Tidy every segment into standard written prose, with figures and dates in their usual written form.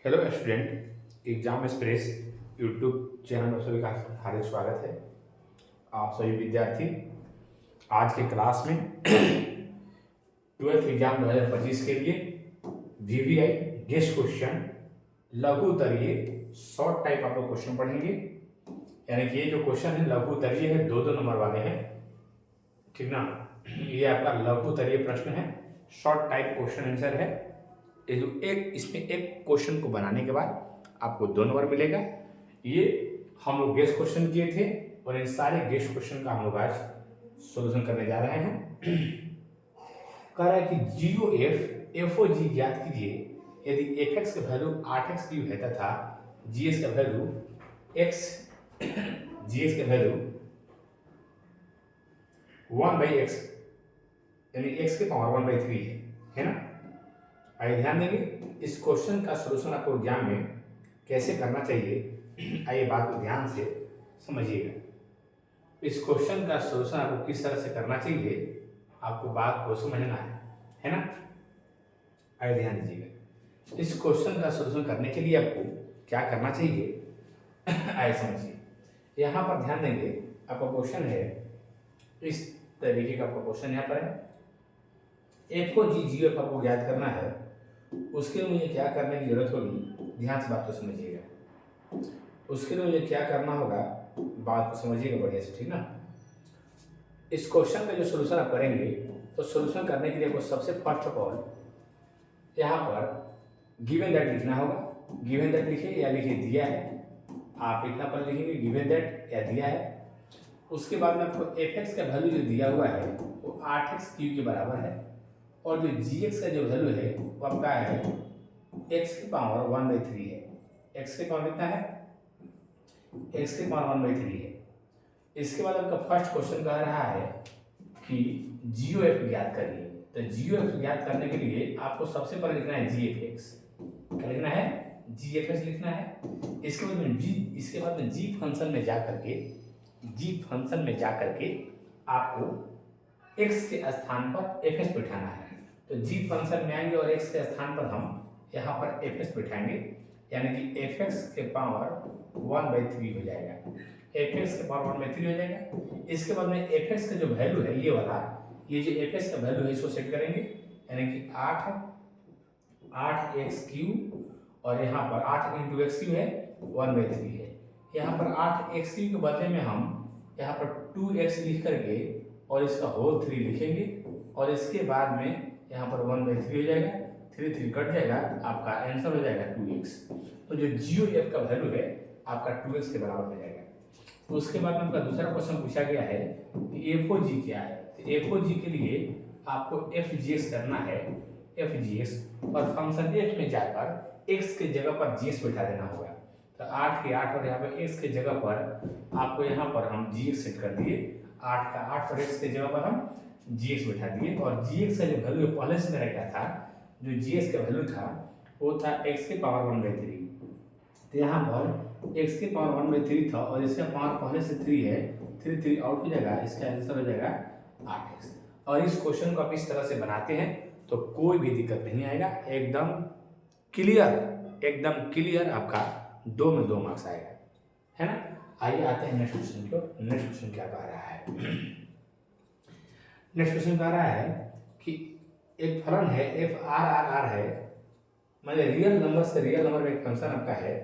Hello student, exam express YouTube channel में सभी का हार्दिक स्वागत है। आप सभी विद्यार्थी आज के क्लास में 12th एग्जाम 2025 के लिए VVI गेस्ट क्वेश्चन लघु उत्तरीय शॉर्ट टाइप आप लोग क्वेश्चन पढ़ेंगे। यानी कि ये जो क्वेश्चन है लघु उत्तरीय है, 2-2 नंबर वाले हैं, ठीक ना। ये आपका लघु उत्तरीय प्रश्न है, शॉर्ट टाइप क्वेश्चन आंसर है। ये जो इसमें एक क्वेश्चन को बनाने के बाद आपको 2 नंबर मिलेगा। ये हम लोग गेस्ट क्वेश्चन किए थे और इन सारे गेस्ट क्वेश्चन का हम लोग आज सॉल्यूशन करने जा रहे हैं। कह रहा है कि GOF FOG ज्ञात कीजिए यदि fx का वैल्यू 8x क्यूब है तथा gx का वैल्यू gx का वैल्यू 1/x यानी x के पावर 1/3 है ना। आइए ध्यान देंगे इस क्वेश्चन का सलूशन आपको एग्जाम में कैसे करना चाहिए। आइए बात को ध्यान से समझिएगा। इस क्वेश्चन का सलूशन आपको किस तरह से करना चाहिए, आपको बात को समझना है ना। आइए ध्यान दीजिएगा। इस क्वेश्चन का सलूशन करने के लिए आपको क्या करना चाहिए आइए समझिए। यहाँ पर ध्यान देंगे, आपका क्वेश्चन है इस तरीके का। आपका क्वेश्चन यहाँ पर है FOG GOF आपको ज्ञात करना है। उसके लिए मुझे क्या करने की जरूरत होगी, ध्यान से बात को समझिएगा। उसके लिए मुझे क्या करना होगा, बात को समझिएगा बढ़िया से, ठीक ना। इस क्वेश्चन का जो सलूशन आप करेंगे तो सलूशन करने के लिए आपको सबसे फर्स्ट ऑफ ऑल यहाँ पर गिवन दैट लिखना होगा। गिवन दैट लिखिए या लिखिए दिया है, आप इतना पर लिखेंगे गिवन दैट या दिया है। उसके बाद में आपको fx का वैल्यू जो दिया हुआ है वो 8x क्यूब के बराबर है और जो gx का जो वैल्यू है वो आपका है x की पावर 1/3 है। x की पावर कितना है, x की पावर 1/3 है। इसके बाद आपका फर्स्ट क्वेश्चन कह रहा है कि GOF ज्ञात करिए। तो GOF ज्ञात करने के लिए आपको सबसे पहले लिखना है GFX। क्या लिखना है, GFX लिखना है। इसके बाद में G फंक्शन में जा करके आपको x के स्थान पर fx बिठाना है। तो g फंक्शन में आएंगे और x के स्थान पर हम यहाँ पर fx बिठाएंगे, यानी कि fx के पावर 1/3 हो जाएगा। fx के पावर 1/3 हो जाएगा। इसके बाद में fx का जो वैल्यू है ये वाला, ये जो fx का वैल्यू है इसको सेट करेंगे, यानी कि 8x क्यूब और यहाँ पर 8 × x क्यूब है 1/3 है। यहाँ पर 8x क्यूब के बदले में हम यहाँ पर 2x लिख करके और इसका होल 3 लिखेंगे और इसके बाद में यहाँ पर 1/3 हो जाएगा, 3 कट जाएगा, आपका आंसर हो जाएगा 2x। तो जो GOF का वैल्यू है आपका 2x के बराबर हो जाएगा। तो उसके बाद में आपका दूसरा क्वेश्चन पूछा गया है कि FOG क्या है। तो FOG के लिए आपको FGX करना है, FGX, और फंक्शन f में जाकर x के जगह पर gx बैठा देना होगा। तो 8 के 8 और यहाँ पर x के जगह पर आपको यहाँ पर हम gx सेट कर दिए। 8 का 8 और x के जगह पर हम gx बैठा दिए और gx का जो वैल्यू पहले से मेरा क्या था, जो gx का वैल्यू था वो था x के पावर 1/3। तो यहाँ पर x के पावर 1/3 था और इसका पावर पहले से 3 है, 3 आउट हो जाएगा, इसका आंसर हो जाएगा 8x। और इस क्वेश्चन को आप इस तरह से बनाते हैं तो कोई भी दिक्कत नहीं आएगा, एकदम क्लियर आपका 2 में 2 मार्क्स आएगा, है ना। आइए आते हैं नेक्स्ट क्वेश्चन की ओर। नेक्स्ट क्वेश्चन क्या कह रहा है, नेक्स्ट क्वेश्चन कह रहा है कि एक फलन है FRRR है, मतलब रियल नंबर से रियल नंबर में एक फंक्शन आपका है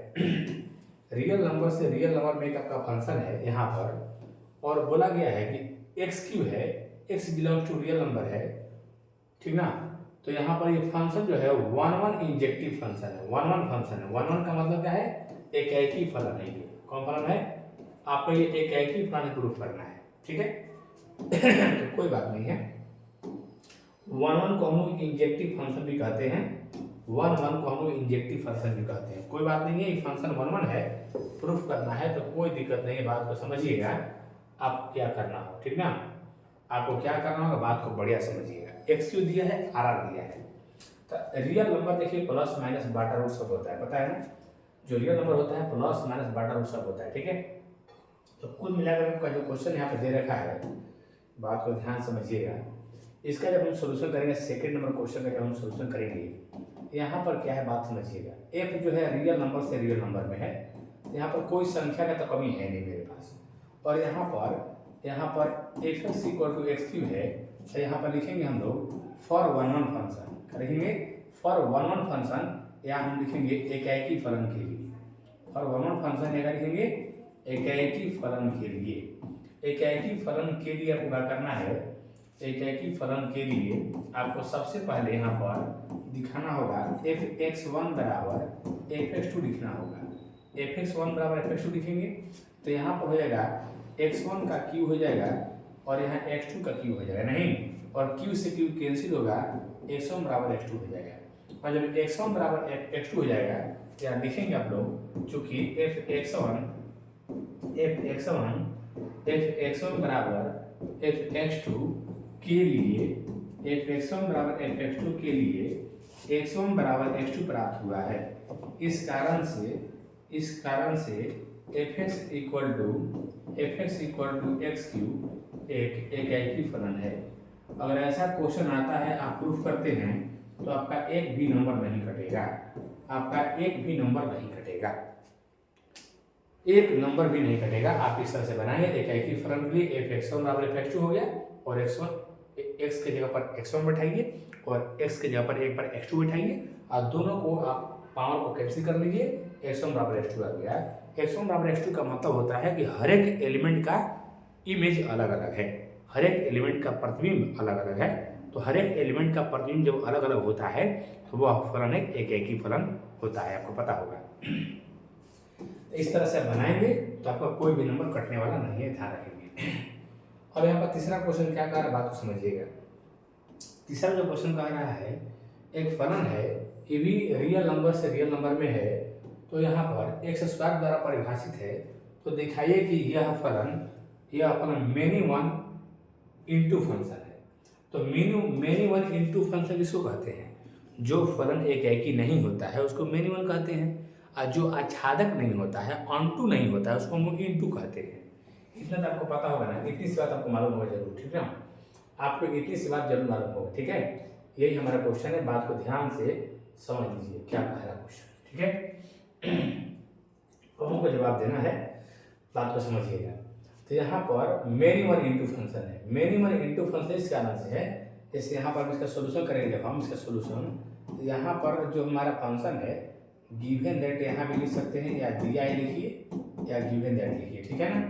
रियल नंबर से रियल नंबर में एक आपका फंक्शन है यहाँ पर, और बोला गया है कि x क्यू है, x belongs to real number है, ठीक ना। तो यहाँ पर ये फंक्शन जो है 1 इंजेक्टिव फंक्शन है, 1 फंक्शन है। 1 का मतलब क्या है, एकैकी फलन है। ये कौन फलन है, आपको ये एकैकी फलन प्रूफ करना है, ठीक है तो कोई बात नहीं है। 1 को हम लोग इंजेक्टिव फंक्शन भी कहते हैं, 1 को हम लोग इंजेक्टिव फंक्शन भी कहते हैं। कोई बात नहीं है, ये फंक्शन 1 है, प्रूफ करना है तो कोई दिक्कत नहीं है। बात को समझिएगा आप क्या करना हो, ठीक ना। आपको क्या करना होगा, बात को बढ़िया समझिएगा। x क्यू दिया है, RR दिया है। तो रियल नंबर देखिए प्लस माइनस बाटा रूट सब होता है, पता है ना। जो रियल नंबर होता है प्लस माइनस बाटा रूट सब होता है, ठीक है। तो कुल मिलाकर आपका जो क्वेश्चन यहाँ पे दे रखा है, बात को ध्यान समझिएगा। इसका जब हम सोल्यूशन करेंगे, सेकंड नंबर क्वेश्चन का जब हम सोल्यूशन करेंगे यहाँ पर क्या है बात समझिएगा, एफ जो है रियल नंबर से रियल नंबर में है, यहाँ पर कोई संख्या का तो कमी है नहीं मेरे पास, और यहाँ पर f x equal to x cube है, तो यहाँ पर लिखेंगे हम लोग फॉर वन वन फंक्शन, लिखेंगे फॉर वन वन फंक्शन, या हम लिखेंगे एकाएकी फलन के लिए, फॉर वन वन फंक्शन या लिखेंगे एकाएकी फलन के लिए। एकाएकी फलन के लिए आपको क्या करना है, एकाएकी फलन के लिए आपको सबसे पहले यहाँ पर दिखाना होगा एफ एक्स वन बराबर एफ एक्स टू लिखना होगा। एफ एक्स वन बराबर एफ एक्स टू लिखेंगे तो यहाँ पर हो जाएगा एक्स वन का क्यू हो जाएगा और यहाँ एक्स टू का क्यू हो जाएगा, नहीं, और क्यू से क्यू कैंसिल होगा, एक्स वन बराबर एक्स टू हो जाएगा। और जब एक्स वन बराबर एक्स टू हो जाएगा तो यहाँ लिखेंगे आप लोग, चूँकि एफ एक्स वन बराबर एफ एक्स टू के लिए, एफ एक्स वन बराबर एफ एक्स टू के लिए एक्स वन बराबर एक्स टू प्राप्त हुआ है। इस कारण से f x equal to x cube एक एकाएकी फलन है। अगर ऐसा क्वेश्चन आता है, आप प्रूफ करते हैं, तो आपका एक भी नंबर नहीं कटेगा, आपका एक भी नंबर नहीं कटेगा, एक नंबर भी नहीं कटेगा। आप इस तरह से बनाएंगे एकाएकी फलन के लिए एफ एक्स वन बराबर एफ एक्स टू हो गया, और एक्स के जगह पर एक्स वन बैठाइए और एक्स के जगह पर एक बार एक्स टू बैठाइए, और दोनों को आप पावर को कैंसिल कर लीजिए, एक्स वन बराबर एक्स टू आ गया। एक्स वन बराबर एक्स टू का मतलब होता है कि हर एक एलिमेंट का इमेज अलग अलग है, हर एक एलिमेंट का प्रतिबिंब अलग अलग है, तो हर एक एलिमेंट का प्रतिबिंब जब अलग अलग होता है तो वह फलन एक ही फलन होता है, आपको पता होगा। इस तरह से बनाएंगे तो आपका कोई भी नंबर कटने वाला नहीं है, ध्यान रखेंगे। अब यहाँ पर तीसरा क्वेश्चन क्या कह रहा है, बात को समझिएगा। तीसरा जो क्वेश्चन कह रहा है, एक फलन है, ये भी रियल नंबर से रियल नंबर में है, तो यहाँ पर एक्स स्क्वायर द्वारा परिभाषित है, तो दिखाइए कि यह फलन मेनी वन इंटू फंक्शन है। तो मेनी वन इंटू फंक्शन किसको कहते हैं, जो फलन एकाएकी नहीं होता है उसको मेनी वन कहते हैं, और जो आच्छादक नहीं होता है, ऑनटू नहीं होता है, उसको हम इंटू कहते हैं। इतना तो आपको पता होगा ना, इतनी सी बात आपको मालूम होगा जरूर, ठीक है, आपको इतनी सी बात जरूर मालूम होगा, ठीक है। यही हमारा क्वेश्चन है, बात को ध्यान से समझ लीजिए क्या कह रहा है क्वेश्चन, ठीक है। तो हमको जवाब देना है, बात को समझिएगा। तो यहाँ पर मेनी वन इंटू फंक्शन है, मेनी वन इंटू फंक्शन इस कारण से है, जैसे यहाँ पर इसका सोल्यूशन करेंगे जब हम इसका सोल्यूशन, तो यहाँ पर जो हमारा फंक्शन है गिवन दैट यहाँ भी लिख सकते हैं, या दिया लिखिए या गिवन दैट लिखिए, ठीक है ना।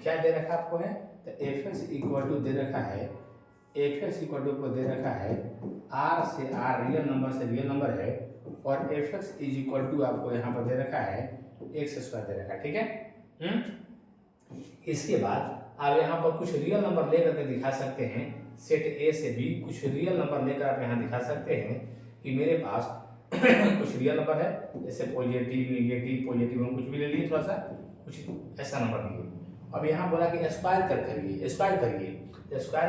क्या दे रखा आपको है, तो एफ एक्स इक्वल टू दे रखा है, एफ एक्स इक्वल टू को दे रखा है आर से आर, रियल नंबर से रियल नंबर है, और f x is equal to आपको यहाँ पर दे रखा है एक्स स्क्वायर दे रखा है, ठीक है। इसके बाद आप यहाँ पर कुछ रियल नंबर लेकर के दिखा सकते हैं, सेट ए से भी कुछ रियल नंबर लेकर आप यहाँ दिखा सकते हैं कि मेरे पास कुछ रियल नंबर है, जैसे पॉजिटिव नेगेटिव पॉजिटिव हम कुछ भी ले लिए, थोड़ा सा कुछ ऐसा नंबर लिए। अब यहाँ बोला कि स्क्वायर करिए, स्क्वायर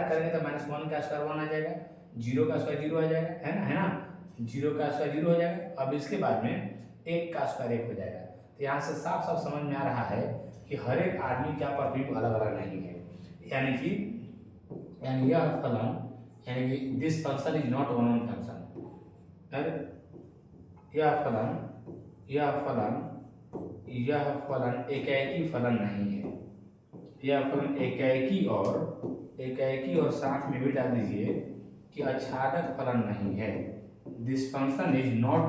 करेंगे तो माइनस वन का स्क्वायर वन आ जाएगा, जीरो का स्क्वायर जीरो आ जाएगा, है ना, जीरो का स्क्वायर जीरो हो जाएगा। अब इसके बाद में एक का स्क्वायर एक हो जाएगा। तो यहाँ से साफ साफ समझ में आ रहा है कि हर एक आदमी का प्रतिबिंब अलग अलग नहीं है, यानी यह फलन, यानी कि this function is not one one function, यह फलन एकाएकी फलन नहीं है, यह फलन एकाएकी और साथ में भी डाल दीजिए कि आच्छादक फलन नहीं है। This function is not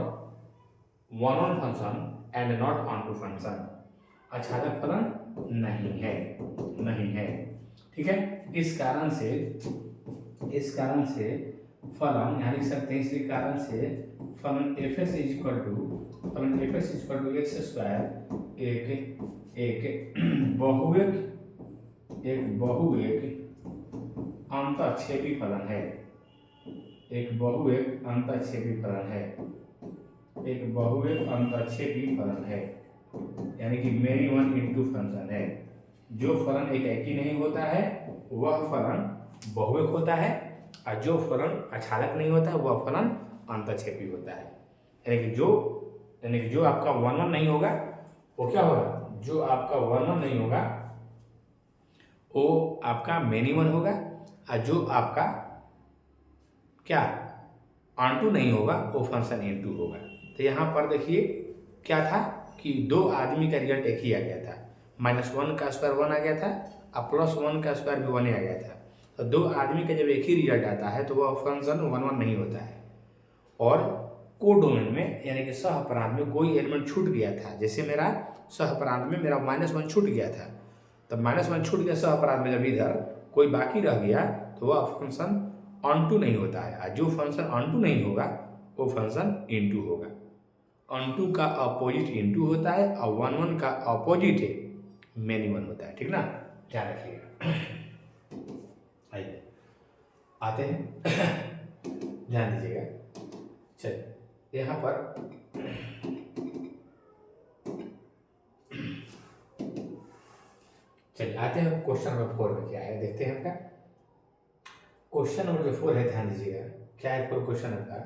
one one function and not onto function, आच्छादक फलन नहीं है, ठीक है। इस कारण से फलन यहाँ लिख सकते हैं, इसी कारण से फलन f x is equal to x square एक बहुएक अंतःक्षेपी फलन है, एक बहुएक अंतःक्षेपी फलन है, यानी कि मेनी वन इंटू फंक्शन है। जो फलन एकाएकी नहीं होता है वह फलन बहुएक होता है, और जो फलन आच्छादक नहीं होता है वह फलन अंतःक्षेपी होता है। यानी कि जो आपका वन वन नहीं होगा वो क्या होगा, जो आपका वन वन नहीं होगा वो आपका मेनी वन होगा, और जो आपका क्या ऑन टू नहीं होगा वो फंक्शन इन टू होगा। तो यहाँ पर देखिए क्या था कि दो आदमी का रिजल्ट एक ही आ गया था, -1 का स्क्वायर 1 आ गया था और +1 का स्क्वायर भी 1 आ गया था। तो दो आदमी का जब एक ही रिजल्ट आता है तो वह फंक्शन 1 1 नहीं होता है। और कोडोमेन में यानी कि सहअपराध में कोई एलिमेंट छूट गया था, जैसे मेरा सहअपराध में मेरा -1 छूट गया था, तब -1 छूट गया सहअपराध में, जब इधर कोई बाकी रह गया तो वह फंक्शन ऑन टू नहीं होता है। और जो फंक्शन ऑन टू नहीं होगा वो फंक्शन इन टू होगा। ऑन टू का अपोजिट इन टू होता है और 1 1 का अपोजिट है मेनी वन होता है, ठीक ना, ध्यान रखिएगा। आइए आते हैं ध्यान दीजिएगा। चलिए यहाँ पर चलिए आते हैं क्वेश्चन नंबर 4 में क्या है, देखते हैं आपका क्वेश्चन नंबर जो 4 है, ध्यान दीजिएगा क्या है 4 क्वेश्चन आपका।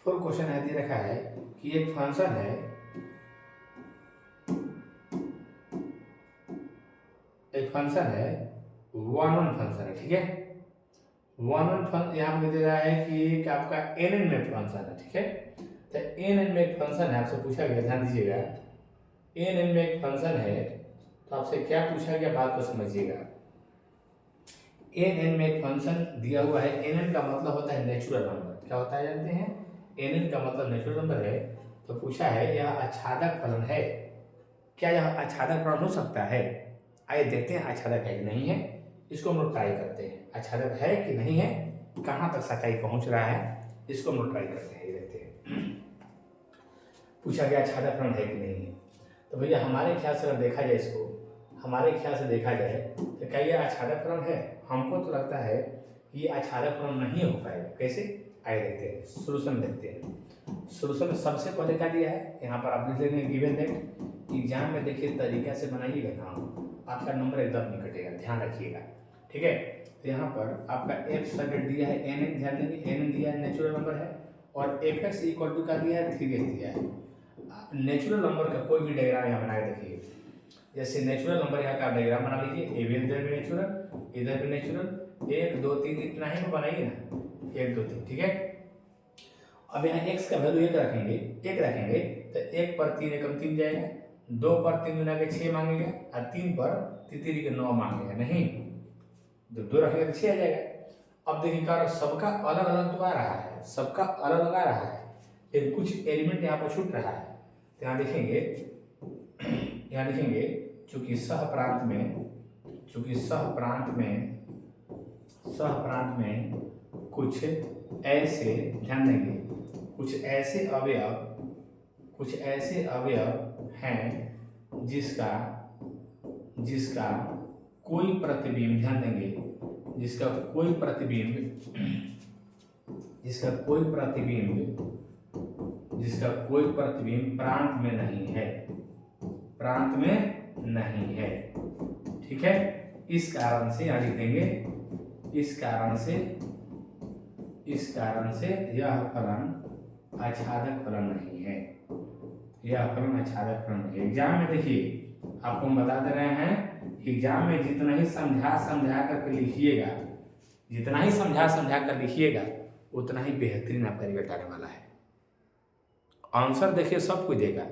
4 क्वेश्चन है दे रखा है कि एक फंक्शन है, एक फंक्शन है 1 1 फंक्शन है, ठीक है। 1 1 फंक्शन यहाँ पे दे रहा है कि एक आपका एन एन में फंक्शन है, ठीक है। तो एन एन में एक फंक्शन है, आपसे पूछा गया, ध्यान दीजिएगा, एन एन में एक फंक्शन है तो आपसे क्या पूछा गया बात को समझिएगा। एन एन में एक फंक्शन दिया हुआ है, एन एन का मतलब होता है नेचुरल नंबर, क्या होता है जानते हैं, एन एन का मतलब नेचुरल नंबर है। तो पूछा है यह आच्छादक फलन है, क्या यह आच्छादक फलन हो सकता है। आइए देखते हैं आच्छादक है कि नहीं है, इसको हम लोग ट्राई करते हैं, आच्छादक है कि नहीं है, कहाँ तक सच्चाई पहुंच रहा है, इसको हम लोग ट्राई करते हैं, ये देखते हैं। पूछा गया आच्छादक फलन है कि नहीं है, तो भैया हमारे ख्याल से अगर देखा जाए, इसको हमारे ख्याल से देखा जाए तो क्या ये आच्छादक फलन है। हमको तो लगता है ये आच्छादक फलन नहीं हो पाएगा। कैसे, आइए देखते हैं, सोल्यूशन देखते हैं। सोल्यूशन में सबसे पहले क्या दिया है, यहाँ पर आप लिख लेंगे गिवन दैट। एग्जाम में देखिए तरीका से बनाइएगा ना, आपका नंबर एकदम नहीं कटेगा, ध्यान रखिएगा, ठीक है। तो यहाँ पर आपका एफ सर्किट दिया है एन एन, ध्यान देंगे एन एन दिया है, नेचुरल नंबर है, और एफ एक्स इक्वल टू का दिया है 3x दिया है। नेचुरल नंबर का कोई भी डायग्राम यहाँ बना के देखिए, जैसे नेचुरल नंबर यहाँ का डायग्राम बना लीजिए, ए भी इधर भी नेचुरल, इधर भी नेचुरल, 1 2 3 इतना ही में बनाइए ना, 1 2 3, ठीक है। अब यहाँ x का वैल्यू 1 रखेंगे, 1 रखेंगे तो 1 पर 3 एकम 3 जाएगा, 2 पर 3 मिला के 6 मांगेगा, और 3 पर 3 के 9 मांगेगा, नहीं, जब 2 रखेंगे तो 6 आ जाएगा। अब देखिए क्या सबका अलग अलग तो आ रहा है, सबका अलग अलग आ रहा है, लेकिन कुछ एलिमेंट यहाँ पर छूट रहा है। तो यहाँ देखेंगे, यहाँ लिखेंगे चूंकि सहप्रांत में कुछ ऐसे, ध्यान देंगे, कुछ ऐसे अवयव हैं जिसका कोई प्रतिबिंब, ध्यान देंगे, जिसका कोई प्रतिबिंब प्रांत में नहीं है, ठीक है। इस कारण से यहाँ लिख देंगे, इस कारण से यह फलन आच्छादक फलन नहीं है, यह फलन आच्छादक फलन नहीं है। एग्जाम में देखिए आपको हम बता दे रहे हैं, एग्जाम में जितना ही समझा करके लिखिएगा, उतना ही बेहतरीन आपका रिजल्ट आने वाला है। आंसर देखिए सब कोई देगा,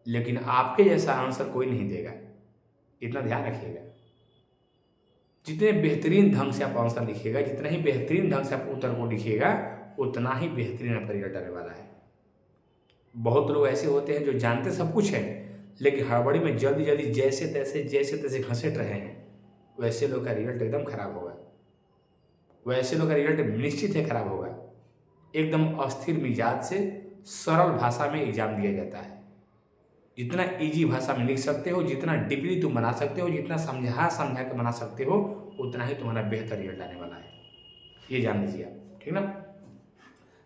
लेकिन आपके जैसा आंसर कोई नहीं देगा, इतना ध्यान रखिएगा। जितने बेहतरीन ढंग से आप आंसर लिखिएगा, जितना ही बेहतरीन ढंग से आप उत्तर को लिखिएगा, उतना ही बेहतरीन आपका रिजल्ट आने वाला है। बहुत लोग ऐसे होते हैं जो जानते सब कुछ है, लेकिन हड़बड़ी में जल्दी जैसे तैसे घसीट रहे हैं, वैसे लोग का रिजल्ट एकदम खराब होगा, वैसे लोग का रिजल्ट निश्चित है खराब होगा। एकदम अस्थिर मिजाज से सरल भाषा में एग्जाम दिया जाता है। जितना इजी भाषा में लिख सकते हो, जितना डीपली तुम बना सकते हो, जितना समझा के बना सकते हो, उतना ही तुम्हारा बेहतर रिजल्ट आने वाला है, ये जान लीजिए आप, ठीक ना।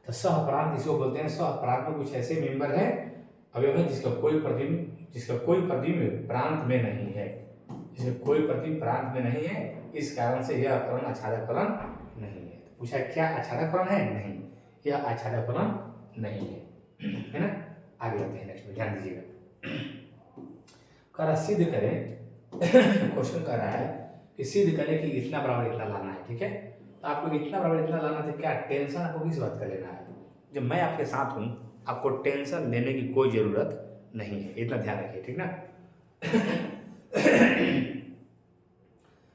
तो सहप्रांत इसको बोलते हैं। सहप्रांत में कुछ ऐसे मेंबर है, अवयव है जिसका कोई प्रतिबिंब प्रांत में नहीं है, इस कारण से यह फलन आच्छादक फलन नहीं है। तो पूछा क्या आच्छादक फलन है, नहीं, यह आच्छादक फलन नहीं है ना। आगे बढ़ते हैं नेक्स्ट में, ध्यान दीजिएगा। सिद्ध करें क्वेश्चन कर रहा है कि सिद्ध करें कि इतना बराबर इतना लाना है, ठीक है। आपको इतना बराबर इतना लाना था, क्या टेंशन आपको किस बात का लेना है? जब मैं आपके साथ हूँ आपको टेंशन लेने की कोई ज़रूरत नहीं है, इतना ध्यान रखिए, ठीक ना।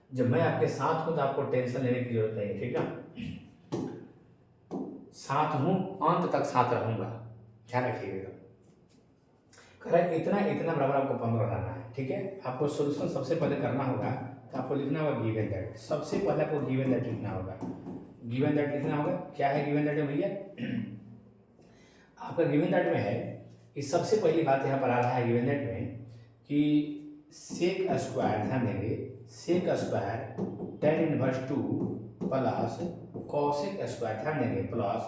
जब मैं आपके साथ हूँ तो आपको टेंशन लेने की जरूरत नहीं है, ठीक ना। साथ हूँ, अंत तक साथ रहूंगा, ध्यान रखिएगा। करें इतना इतना बराबर आपको 15 लाना है, ठीक है। आपको सोल्यूशन सबसे पहले करना होगा, तो आपको लिखना होगा गिवन दैट। सबसे पहले आपको गिवन दैट लिखना होगा, गिवन दैट लिखना होगा। क्या है गिवन दैट में भैया? आपका गिवन दैट में है कि सबसे पहली बात यहाँ पर आ रहा है गिवन दैट में कि सेक स्क्वायर, ध्यान देंगे, sec square tan inverse 2 plus cosec square, ध्यान देंगे, plus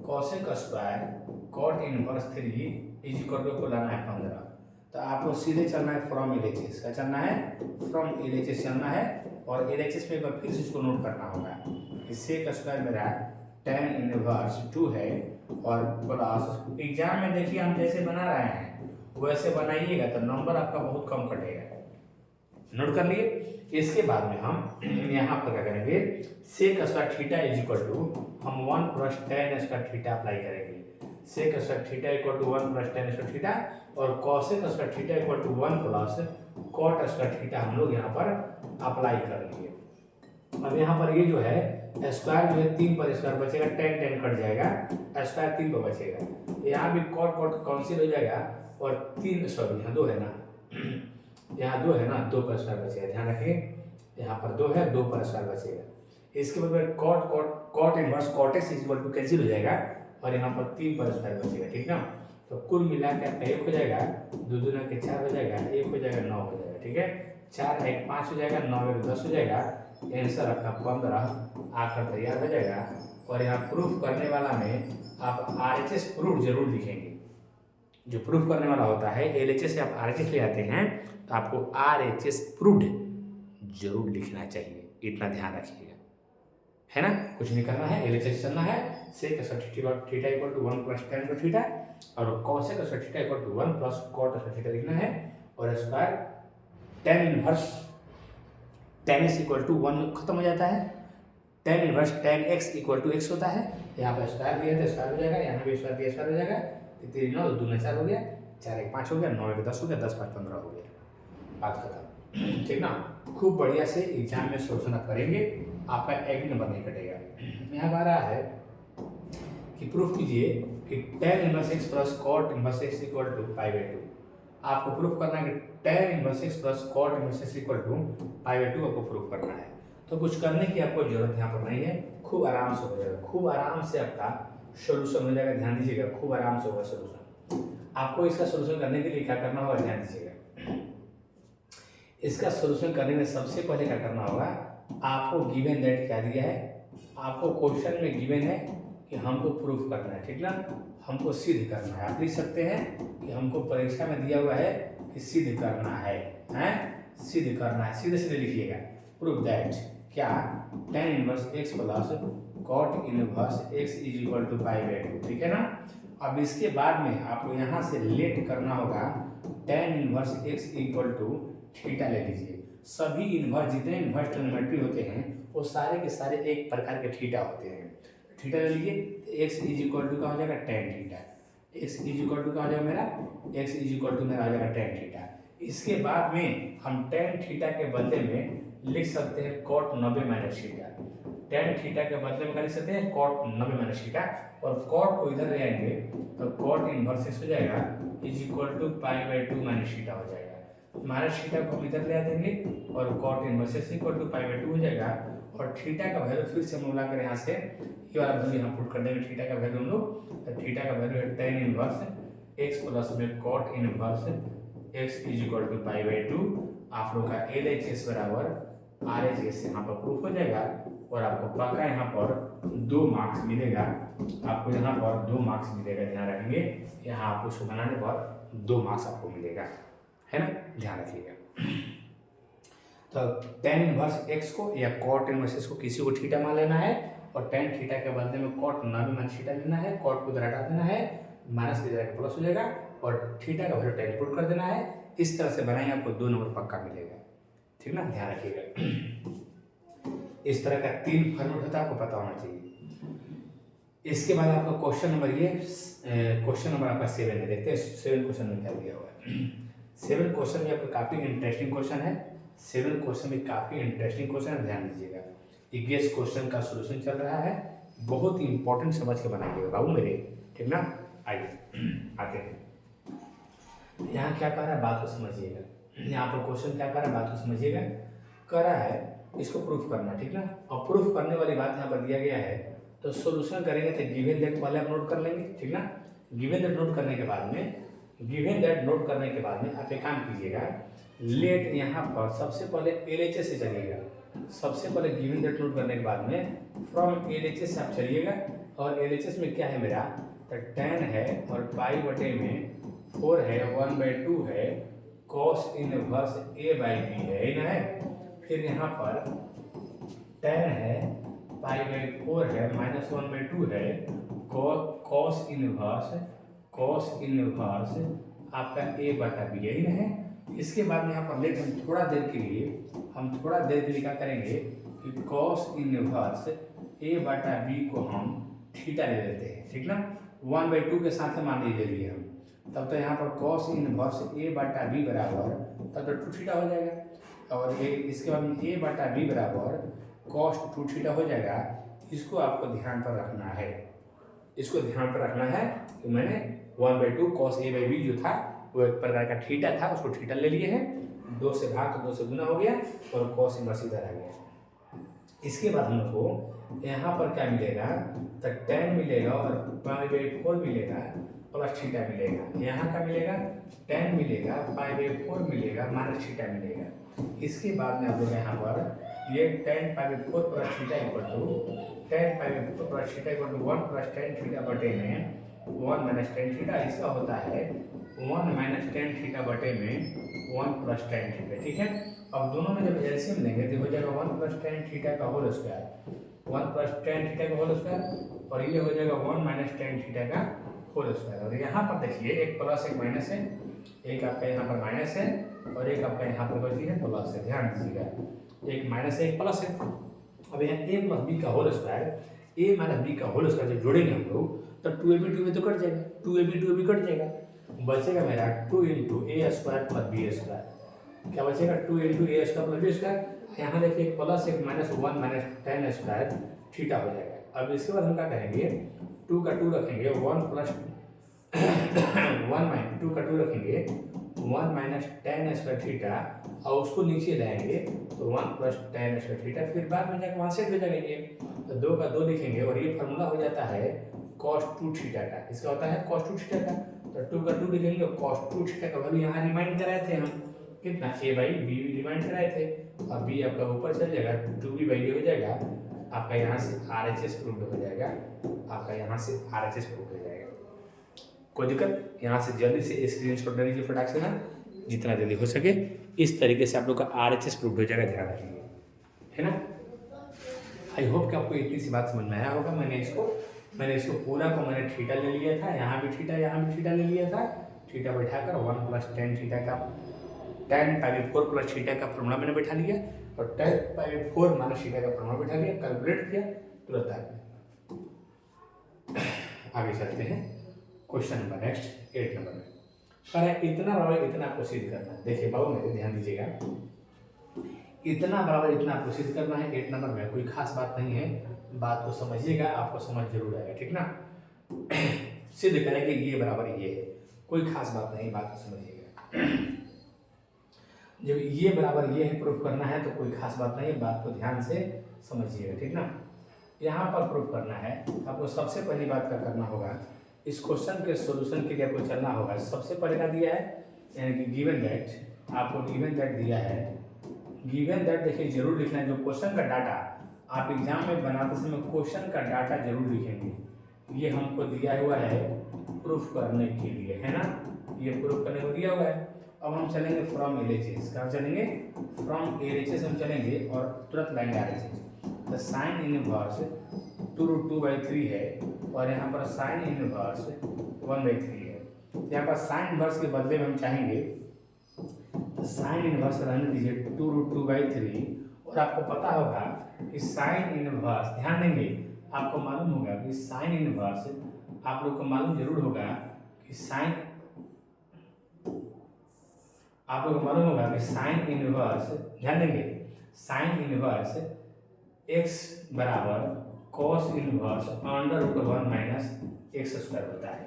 cosec square cot inverse 3 is equal to को लाना है 15। तो आपको सीधे चलना है फ्रॉम एलएचएस, क्या चलना है? फ्रॉम एलएचएस चलना है। और एलएचएस में एक बार फिर से इसको नोट करना होगा कि सेक स्क्वायर मेरा tan इनवर्स 2 है और प्लस, एग्जाम में देखिए हम जैसे बना रहे हैं वैसे बनाइएगा तो नंबर आपका बहुत कम कटेगा, नोट कर लिए। इसके बाद में हम यहाँ पर क्या करेंगे, sec square theta is equal to हम 1 plus tan square theta apply करेंगे। Sec square theta equal to 1 plus tan square theta और cosec square theta equal to 1 plus cot square theta हम लोग यहाँ पर अप्लाई कर लिए। अब यहाँ पर ये जो है स्क्वायर जो है 3 पर स्क्वायर बचेगा, tan कट जाएगा, स्क्वायर 3 पर बचेगा। यहाँ भी कॉट कॉट कैंसिल हो जाएगा और 3 सॉरी यहाँ 2 है ना, यहाँ 2 है ना, 2 पर स्क्वायर बचेगा, ध्यान रखिए। यहाँ पर 2 है, 2 पर स्क्वायर बचेगा। इसके बाद cot cot cot inverse cot x is equal to cancel हो जाएगा और यहाँ पर 3 पर स्क्वायर बचेगा, ठीक ना। तो कुल मिला के आपका 1 हो जाएगा, 2 दूना के 4 हो जाएगा, 1 हो जाएगा 9 हो जाएगा, ठीक है। 4 1 5 हो जाएगा, 9 1 10 हो जाएगा, आंसर आपका 15 आकर तैयार हो जाएगा। और यहाँ प्रूफ करने वाला में आप RHS प्रूफ जरूर लिखेंगे। जो प्रूफ करने वाला होता है LHS से आप RHS ले आते हैं तो आपको RHS प्रूव्ड जरूर लिखना चाहिए, इतना ध्यान रखिएगा, है ना। कुछ नहीं करना है, LHS चलना है। Sec square theta equal to 1 plus tan square theta और cosec square theta equal to 1 plus cot square theta लिखना है। और square tan inverse tan x equal to 1 खत्म हो जाता है, tan inverse tan x equal to x होता है। यहाँ पर स्क्वायर दिया तो स्क्वायर हो जाएगा, यहाँ भी स्क्वायर दिया स्क्वायर हो जाएगा। 3 9 2 4 हो गया, 4 1 5 हो गया, 9 1 10 हो गया, 10 5 15 हो गया, बात खत्म, ठीक ना। खूब बढ़िया से एग्जाम में सोल्यूशन आप करेंगे, आपका एक भी नंबर नहीं कटेगा। यहाँ आ रहा है कि प्रूफ कीजिए कि tan inverse x plus cot inverse x equal to π/2। आपको प्रूफ करना है कि tan inverse x plus cot inverse x equal to π/2 आपको प्रूफ करना है। तो कुछ करने की आपको जरूरत यहाँ पर नहीं है, खूब आराम से हो जाएगा, खूब आराम से आपका सोल्यूशन हो जाएगा। ध्यान दीजिएगा, खूब आराम से होगा सोल्यूशन। आपको इसका सोल्यूशन करने के लिए क्या करना होगा, ध्यान दीजिएगा। इसका सोल्यूशन करने में सबसे पहले क्या करना होगा, आपको गिवन दैट क्या दिया है, आपको क्वेश्चन में गिवन है कि हमको प्रूफ करना है, ठीक ना, हमको सिद्ध करना है। आप लिख सकते हैं कि हमको परीक्षा में दिया हुआ है कि सिद्ध करना है, हैं, सिद्ध करना है, सीधे सीधे लिखिएगा। प्रूफ दैट क्या, tan inverse x plus cot inverse x is equal to π/2, ठीक है ना। अब इसके बाद में आपको यहाँ से लेट करना होगा tan inverse x equal to theta ले लीजिए। सभी इनवर्स जितने इनवर्स ट्रिग्नोमेट्री होते हैं वो सारे के सारे एक प्रकार के थीटा होते हैं। थीटा ले लीजिए, x इज इक्वल टू का हो जाएगा tan theta, x is equal to का हो जाएगा मेरा, x इज इक्वल टू मेरा आ जाएगा tan थीटा। इसके बाद में हम tan थीटा के बदले में लिख सकते हैं cot 90 minus theta. tan theta के बदले में क्या लिख सकते हैं, cot 90 माइनस थीटा। और cot को इधर ले आएंगे तो cot इनवर्स x हो जाएगा is equal to π/2 minus theta हो जाएगा। माइनस थीटा को हम इधर ले आ देंगे और cot inverse x equal to π/2 हो जाएगा। और थीटा का वैल्यू फिर से हम लोग लाकर यहाँ से ये वाला वैल्यू यहाँ पुट कर देंगे, थीटा का वैल्यू हम लोग, तो थीटा का वैल्यू है tan इनवर्स x प्लस में cot inverse x is equal to π/2। आप लोग का LHS बराबर RHS यहाँ पर प्रूफ हो जाएगा और आपको पक्का यहाँ पर 2 मार्क्स मिलेगा। आपको यहाँ पर 2 मार्क्स मिलेगा, ध्यान रखेंगे। यहाँ आपको इसको बनाने पर 2 मार्क्स आपको मिलेगा, है ना, ध्यान रखिएगा। तो tan इनवर्स x को या cot इनवर्स x को किसी को थीटा मान लेना है और tan थीटा के बदले में cot 90 माइनस थीटा लेना है, cot को इधर हटा देना है, माइनस की जगह प्लस हो जाएगा और थीटा का वैल्यू tan पुट कर देना है। इस तरह से बनाएंगे, आपको 2 नंबर पक्का मिलेगा, ठीक ना, ध्यान रखिएगा। इस तरह का 3 फॉर्मेट होता है, आपको पता होना चाहिए। इसके बाद आपका क्वेश्चन नंबर क्वेश्चन नंबर आपका 7 है। देखते हैं 7 क्वेश्चन में क्या दिया हुआ है। 7 क्वेश्चन में आपका काफ़ी इंटरेस्टिंग क्वेश्चन है। 7 क्वेश्चन में काफ़ी इंटरेस्टिंग क्वेश्चन है, ध्यान दीजिएगा। 21 क्वेश्चन का सोल्यूशन चल रहा है, बहुत ही इंपॉर्टेंट समझ के बनाइएगा बाबू मेरे, ठीक ना। आइए आते हैं, यहाँ क्या कह रहा है बात को समझिएगा। यहाँ पर क्वेश्चन क्या कह रहा है बात को समझिएगा। कह रहा है इसको प्रूफ करना, ठीक ना। और प्रूफ करने वाली बात यहाँ पर दिया गया है, तो सोल्यूशन करेंगे तो गिवन दैट पहले आप नोट कर लेंगे, ठीक ना। गिवन दैट नोट करने के बाद में आप एक काम कीजिएगा, लेट यहाँ पर सबसे पहले LHS से चलिएगा। सबसे पहले गिवन दैट नोट करने के बाद में फ्रॉम LHS से आप चलिएगा, और LHS में क्या है मेरा, तो 10 है और पाई बटे में 4 है, 1/2 है, कॉस इनवर्स A/B है ना है। फिर यहाँ पर 10 है, पाई/4 है, -1/2 है, कॉस इनवर्स आपका A/B है ना है। इसके बाद में यहाँ पर लेट हम थोड़ा देर के लिए क्या करेंगे कि कॉस इनवर्स A/B को हम थीटा ले लेते हैं, ठीक ना। 1/2 के साथ में मान ले लिए हम, तब तो यहाँ पर कॉस इनवर्स A/B बराबर तब तो 2 थीटा हो जाएगा। और इसके बाद में A/B बराबर कॉस 2 थीटा हो जाएगा। इसको आपको ध्यान पर रखना है, कि मैंने 1/2 कॉस A/B जो था वो एक प्रकार का थीटा था, उसको थीटा ले लिए हैं, 2 से भाग तो 2 से गुना हो गया और कॉस इनवर्स इधर आ गया। इसके बाद हम लोग को यहाँ पर क्या मिलेगा, तो 10 मिलेगा और पाई/4 मिलेगा प्लस थीटा मिलेगा। यहाँ का मिलेगा 10 मिलेगा, पाई/4 मिलेगा, माइनस थीटा मिलेगा। इसके बाद में आप लोग यहाँ पर ये 10 पाई/4 प्लस थीटा इक्वल टू 10 पाई/4 plus theta equal to 1 plus 10 theta बटे में 1 माइनस 10 थीटा। इसका होता है 1 माइनस 10 थीटा बटे में 1 प्लस 10 थीटा, ठीक है। अब दोनों में जब एलसीएम लेंगे तो हो जाएगा 1 प्लस 10 थीटा का होल स्क्वायर, 1 प्लस 10 थीटा का होल स्क्वायर, और ये हो जाएगा 1 माइनस 10 थीटा का होल स्क्वायर। और यहाँ पर देखिए एक प्लस एक माइनस है, एक आपका यहाँ पर माइनस है और एक आपका यहाँ पर बची है प्लस है, ध्यान दीजिएगा। एक माइनस है एक प्लस है। अब यहाँ A प्लस B का whole square, A minus B का होल स्क्वायर जब जोड़ेंगे हम लोग तो 2AB 2 में तो कट जाएगा, 2AB कट जाएगा, बचेगा मेरा 2 into A square plus B square. क्या बचेगा 2 into A square plus B square. यहाँ देखिए एक प्लस एक माइनस 1 माइनस 10 स्क्वायर थीटा हो जाएगा। अब इसके बाद हम क्या करेंगे, 2 का 2 रखेंगे, 1 प्लस 1 माइनस 2 का 2 रखेंगे, 1 माइनस 10 स्क्वायर थीटा, और उसको नीचे लाएंगे तो 1 प्लस 10 स्क्वायर थीटा। फिर बाद में जाकर वहाँ सेट हो जाएगा ये, तो 2 का 2 लिखेंगे और ये फार्मूला हो जाता है cos 2 थीटा का। इसका होता है cos 2 थीटा का, तो 2 का 2 लिखेंगे और cos 2 थीटा का वैल्यू यहाँ रिमाइंड कराए थे हम, कितना A/B रिमाइंड कराए थे, और B आपका ऊपर चल जाएगा, 2B/A हो जाएगा आपका, यहाँ से RHS प्रूव्ड हो जाएगा, आपका यहाँ से RHS प्रूव्ड हो जाएगा। कोई दिक्कत, यहाँ से जल्दी से स्क्रीनशॉट ले लीजिए फटाक से ना, जितना जल्दी हो सके। इस तरीके से आप लोग का RHS प्रूव्ड हो जाएगा, ध्यान रखिए, है ना। आई होप कि आपको इतनी सी बात समझ में आया होगा। मैंने इसको पूरा को मैंने थीटा ले लिया था, यहाँ भी थीटा ले लिया था, थीटा बैठाकर 1 प्लस 10 थीटा का 10 पाई/4 प्लस थीटा का फॉर्मूला मैंने बैठा लिया, और 10 पाई/4 माइनस थीटा का फॉर्मूला बैठा लिया, कैलकुलेट किया, तुरंत आ गया। आगे चलते हैं क्वेश्चन नंबर नेक्स्ट 8 नंबर में। कह रहा है इतना बराबर इतना आपको सिद्ध करना है। देखिए बाबू मेरे ध्यान दीजिएगा, इतना बराबर इतना आपको सिद्ध करना है 8 नंबर में। कोई खास बात नहीं है, बात को समझिएगा, आपको समझ जरूर आएगा, ठीक ना। सिद्ध करेंगे ये बराबर ये है, कोई खास बात नहीं, बात को समझिएगा। जब ये बराबर ये है प्रूफ करना है तो कोई खास बात नहीं है, बात को ध्यान से समझिएगा, ठीक ना। यहाँ पर प्रूफ करना है, आपको सबसे पहली बात क्या करना होगा, इस क्वेश्चन के सॉल्यूशन के लिए आपको चलना होगा। सबसे पहले क्या दिया है, यानी कि गिवन दैट, आपको गिवन दैट दिया है। गिवन दैट देखिए जरूर लिखना है, जो क्वेश्चन का डाटा आप एग्जाम में बनाते समय क्वेश्चन का डाटा जरूर लिखेंगे। ये हमको दिया हुआ है प्रूफ करने के लिए, है ना, ये प्रूफ करने को दिया हुआ है। अब हम चलेंगे फ्रॉम LHS, कहाँ चलेंगे, फ्रॉम LHS हम चलेंगे और तुरंत लाएंगे RHS। तो साइन इनवर्स 2√2/3 है और यहाँ पर साइन इनवर्स 1/3 है। यहाँ पर साइन इनवर्स के बदले में हम चाहेंगे साइन इनवर्स रहने दीजिए 2√2/3 और आपको पता होगा कि साइन इनवर्स, ध्यान देंगे, आपको मालूम होगा कि साइन इनवर्स, आप लोग को मालूम जरूर होगा कि साइन, आप लोग को मालूम होगा कि साइन इनवर्स, ध्यान देंगे, साइन इनवर्स x बराबर cos inverse under root 1 minus x square होता है।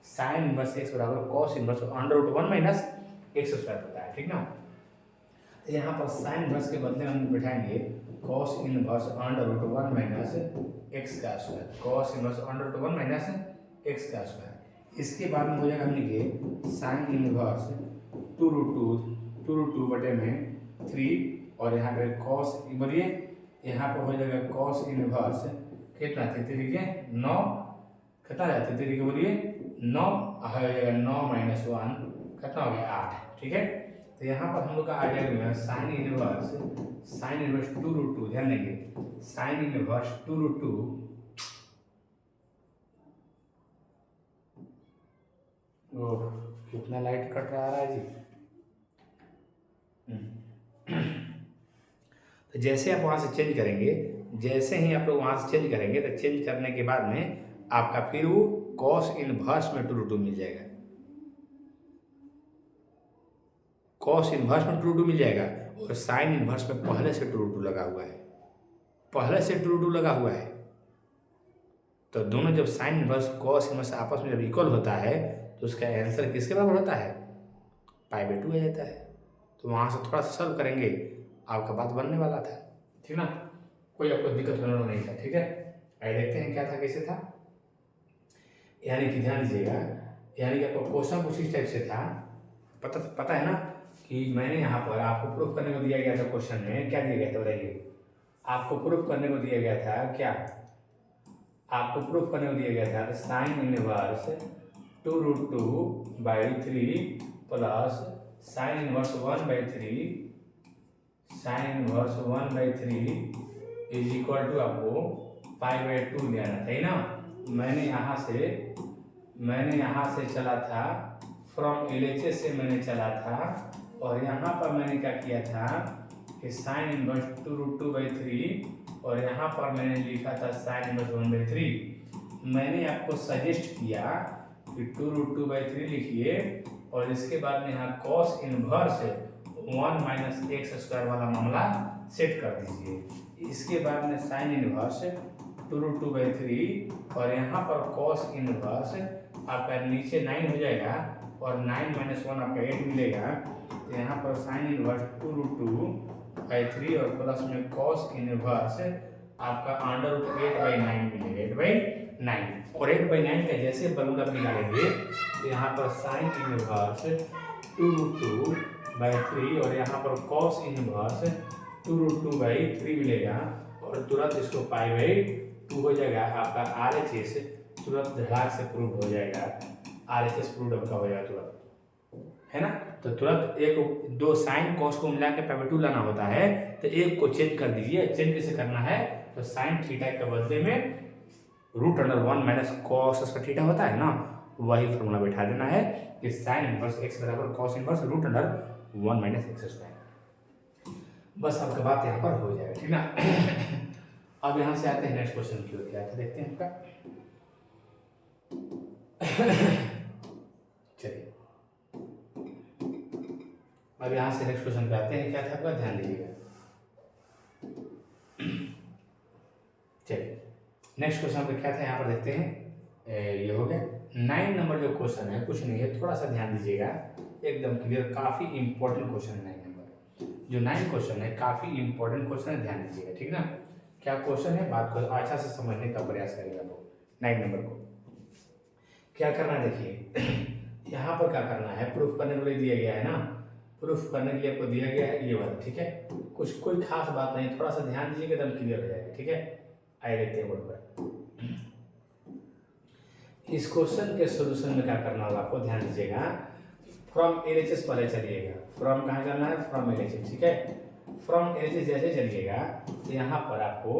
साइन इनवर्स x बराबर cos inverse under root 1 minus x square होता है, ठीक ना। तो यहाँ पर साइन इनवर्स के बदले हम बैठाएंगे cos inverse under root 1 minus x का square, cos inverse under root 1 minus x का स्क्वायर। इसके बाद में हो जाएगा हम लिखिए साइन इनवर्स 2√2 बटे में 3 और यहाँ पे कॉस, बोलिए यहाँ पर हो जाएगा कॉस इनवर्स कितना, 9, कितना है 3 बोलिए 9, हो जाएगा 9 माइनस 1 कितना हो गया 8, ठीक है। तो यहाँ पर हम लोग का आ जाएगा साइन इनवर्स 2√2, ध्यान देंगे साइन इनवर्स 2√2, ओह कितना लाइट कट रहा है जी। तो जैसे आप वहाँ से चेंज करेंगे, जैसे ही आप लोग वहाँ से चेंज करेंगे तो चेंज करने के बाद में आपका फिर वो कॉस इनवर्स में 2√2 मिल जाएगा, कॉस इनवर्स में 2√2 मिल जाएगा और साइन इनवर्स में पहले से 2√2 लगा हुआ है, पहले से 2√2 लगा हुआ है। तो दोनों जब साइन इनवर्स कॉस इनवर्स आपस में जब इक्वल होता है तो उसका आंसर किसके बराबर होता है, π/2 आ जाता है। तो वहाँ से थोड़ा सा सॉल्व करेंगे, आपका बात बनने वाला था, ठीक ना, कोई आपको दिक्कत होने वाला नहीं था, ठीक है। आइए देखते हैं क्या था, कैसे था। यानी कि ध्यान दीजिएगा, यानी कि आपको क्वेश्चन कुछ इस टाइप से था, पता है ना कि मैंने यहाँ पर आपको प्रूफ करने को दिया गया था, क्वेश्चन में क्या दिया गया था बताइए, आपको प्रूफ करने को दिया गया था क्या, आपको प्रूफ करने को दिया गया था sine inverse 2√2/3 plus sine inverse 1/3, sine inverse 1/3 is equal to आपको π/2 लेना था ना। मैंने यहाँ से चला था, फ्रॉम LHS से मैंने चला था और यहाँ पर मैंने क्या किया था कि साइन इनवर्स 2√2/3 और यहाँ पर मैंने लिखा था साइन इनवर्स 1/3। मैंने आपको सजेस्ट किया कि 2√2/3 लिखिए और इसके बाद में यहाँ cos inverse 1 minus x square वाला मामला सेट कर दीजिए। इसके बाद में साइन इनवर्स 2√2/3 और यहाँ पर कॉस इनवर्स आपका नीचे 9 हो जाएगा और 9 माइनस 1 आपका 8 मिलेगा। तो यहाँ पर साइन इनवर्स 2√2/3 और प्लस में कॉस इनवर्स आपका अंडर रूट 8/9 मिलेगा, 8/9 और 8/9 का जैसे बलून आप निकालेंगे तो यहाँ पर साइन इनवर्स 2√2/3 और यहाँ पर कॉस इनवर्स 2√2/3 मिलेगा और तुरंत इसको π/2 हो जाएगा। आपका RHS तुरंत धड़ाक से प्रूव हो जाएगा, RHS प्रूव आपका हो जाएगा तुरंत, है ना। तो तुरंत एक दो साइन कॉस को मिला के π/2 लाना होता है, तो एक को चेंज कर दीजिए। चेंज कैसे करना है, तो साइन थीटा के बदले में √1 माइनस कॉस स्क्वायर थीटा होता है ना, वही फॉर्मूला बैठा देना है कि साइन इनवर्स x बराबर cos inverse √1 minus x square. बस आपका बात यहाँ पर हो जाएगा, ठीक ना। अब यहाँ से आते हैं नेक्स्ट क्वेश्चन की ओर, क्या था देखते हैं आपका। चलिए अब यहाँ से नेक्स्ट क्वेश्चन पे आते हैं, क्या था आपका, ध्यान दीजिएगा। चलिए नेक्स्ट क्वेश्चन पे क्या था यहाँ पर देखते हैं। ये हो गया 9 नंबर जो क्वेश्चन है, कुछ नहीं है, थोड़ा सा ध्यान दीजिएगा, एकदम क्लियर, काफी इंपॉर्टेंट क्वेश्चन है 9 नंबर। जो 9 क्वेश्चन है काफी इंपॉर्टेंट क्वेश्चन है, ध्यान दीजिएगा, ठीक ना। क्या क्वेश्चन है, बात को अच्छा से समझने का प्रयास करिएगा लोग। 9 नंबर को क्या करना है, देखिए यहाँ पर क्या करना है, प्रूफ करने के लिए दिया गया है ना, प्रूफ करने के लिए आपको दिया गया है ये वाला, ठीक है। कुछ कोई खास बात नहीं, थोड़ा सा ध्यान दीजिएगा एकदम क्लियर हो जाएगा, ठीक है। आइए देखते हैं बोर्ड पर। इस क्वेश्चन के सोल्यूशन में क्या करना होगा आपको, ध्यान दीजिएगा। फ्रॉम LHS पहले चलिएगा, फ्रॉम कहाँ जाना है, फ्रॉम LHS, ठीक है। फ्रॉम LHS जैसे चलिएगा तो यहाँ पर आपको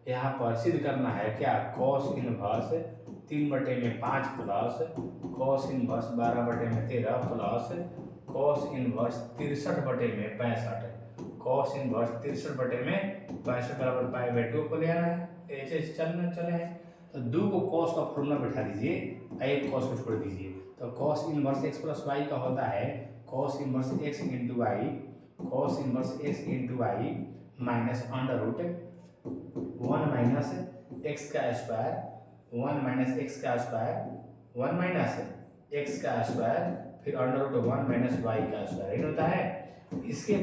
यहाँ पर सिद्ध करना है क्या, cos inverse 3/5 plus cos inverse 12/13 plus cos inverse 63/65, cos inverse 63 बटे में 65 बराबर पाई बाई 2 को ले आना है, ऐसे चले हैं। तो 2 को कॉस का फॉर्मूला बैठा दीजिए, एक कॉस को छोड़ दीजिए। तो cos inverse x plus y का होता है cos inverse x into y, cos inverse x into y minus under root 1 minus x का स्क्वायर, 1 माइनस एक्स का स्क्वायर, 1 माइनस एक्स का स्क्वायर, फिर अंडर रूट 1 माइनस वाई का square, ये होता है। इसके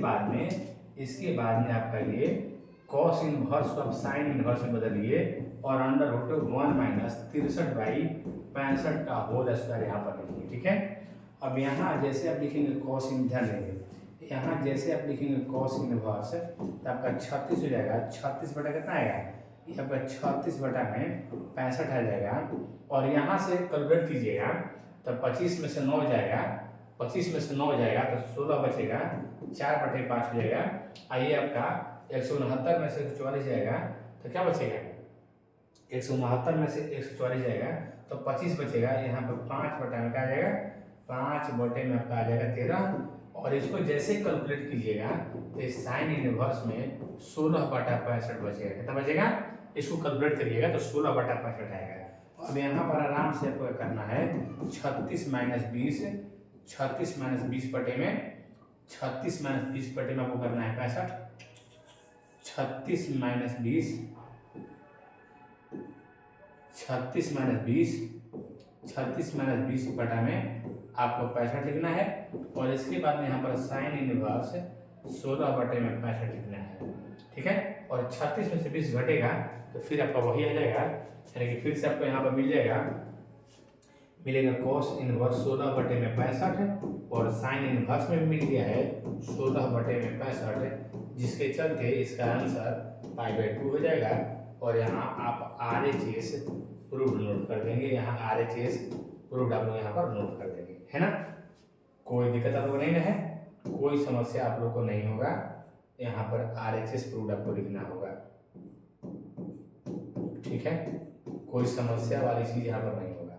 बाद में आपका ये कॉस इनवर्स को आप साइन इनवर्स में बदलिए और अंडर रूट 1 माइनस 63 बाई 65 का होल स्क्वायर यहाँ पर लिखिए, ठीक है। अब यहाँ जैसे आप लिखेंगे कॉस इन, ध्यान देंगे यहाँ जैसे आप लिखेंगे कॉस इनवर्स तो आपका 36 हो जाएगा। 36 बटा कितना आएगा, ये आपका 36 बटा में 65 आ जाएगा। और यहाँ से कैलकुलेट कीजिएगा तो 25 में से 9 जाएगा, 25 में से 9 जाएगा तो 16 बचेगा, 4 बटे 5 हो जाएगा। आइए आपका 169 में से 144 जाएगा तो क्या बचेगा, 169 में से 144 जाएगा तो 25 बचेगा। यहाँ पर 5 बटे में क्या आ जाएगा, 5 बटे में आपका आ जाएगा 13। और इसको जैसे कैलकुलेट कीजिएगा तो इस साइन इनवर्स में 16 बटा 65 बचेगा। कितना बचेगा, इसको कैलकुलेट करिएगा तो 16 बटा 65 आएगा। अब यहाँ पर आराम से आपको करना है 36 माइनस 20, 36 माइनस 20 बटे में 36 माइनस 20 बटे में आपको करना है 65, 36 माइनस 20, 36 माइनस 20, 36 माइनस 20 बटा में आपको 65 लिखना है। और इसके बाद में यहाँ पर साइन इनवर्स 16 बटे में 65 लिखना है, ठीक है। और 36 में से 20 घटेगा तो फिर आपका वही आ जाएगा, यानी कि फिर से आपको यहाँ पर मिलेगा कॉस इनवर्स 16 बटे में 65 और साइन इनवर्स में भी मिल गया है 16 बटे में 65, जिसके चलते इसका आंसर पाई बाई 2 हो जाएगा। और यहाँ आप RHS प्रूफ नोट कर देंगे, यहाँ RHS प्रूफ आप लोग यहाँ पर नोट कर देंगे, है ना। कोई दिक्कत आप लोग नहीं है, कोई समस्या आप लोग को नहीं होगा। यहाँ पर RHS प्रूफ आपको लिखना होगा, ठीक है। कोई समस्या वाली चीज यहाँ पर नहीं होगा,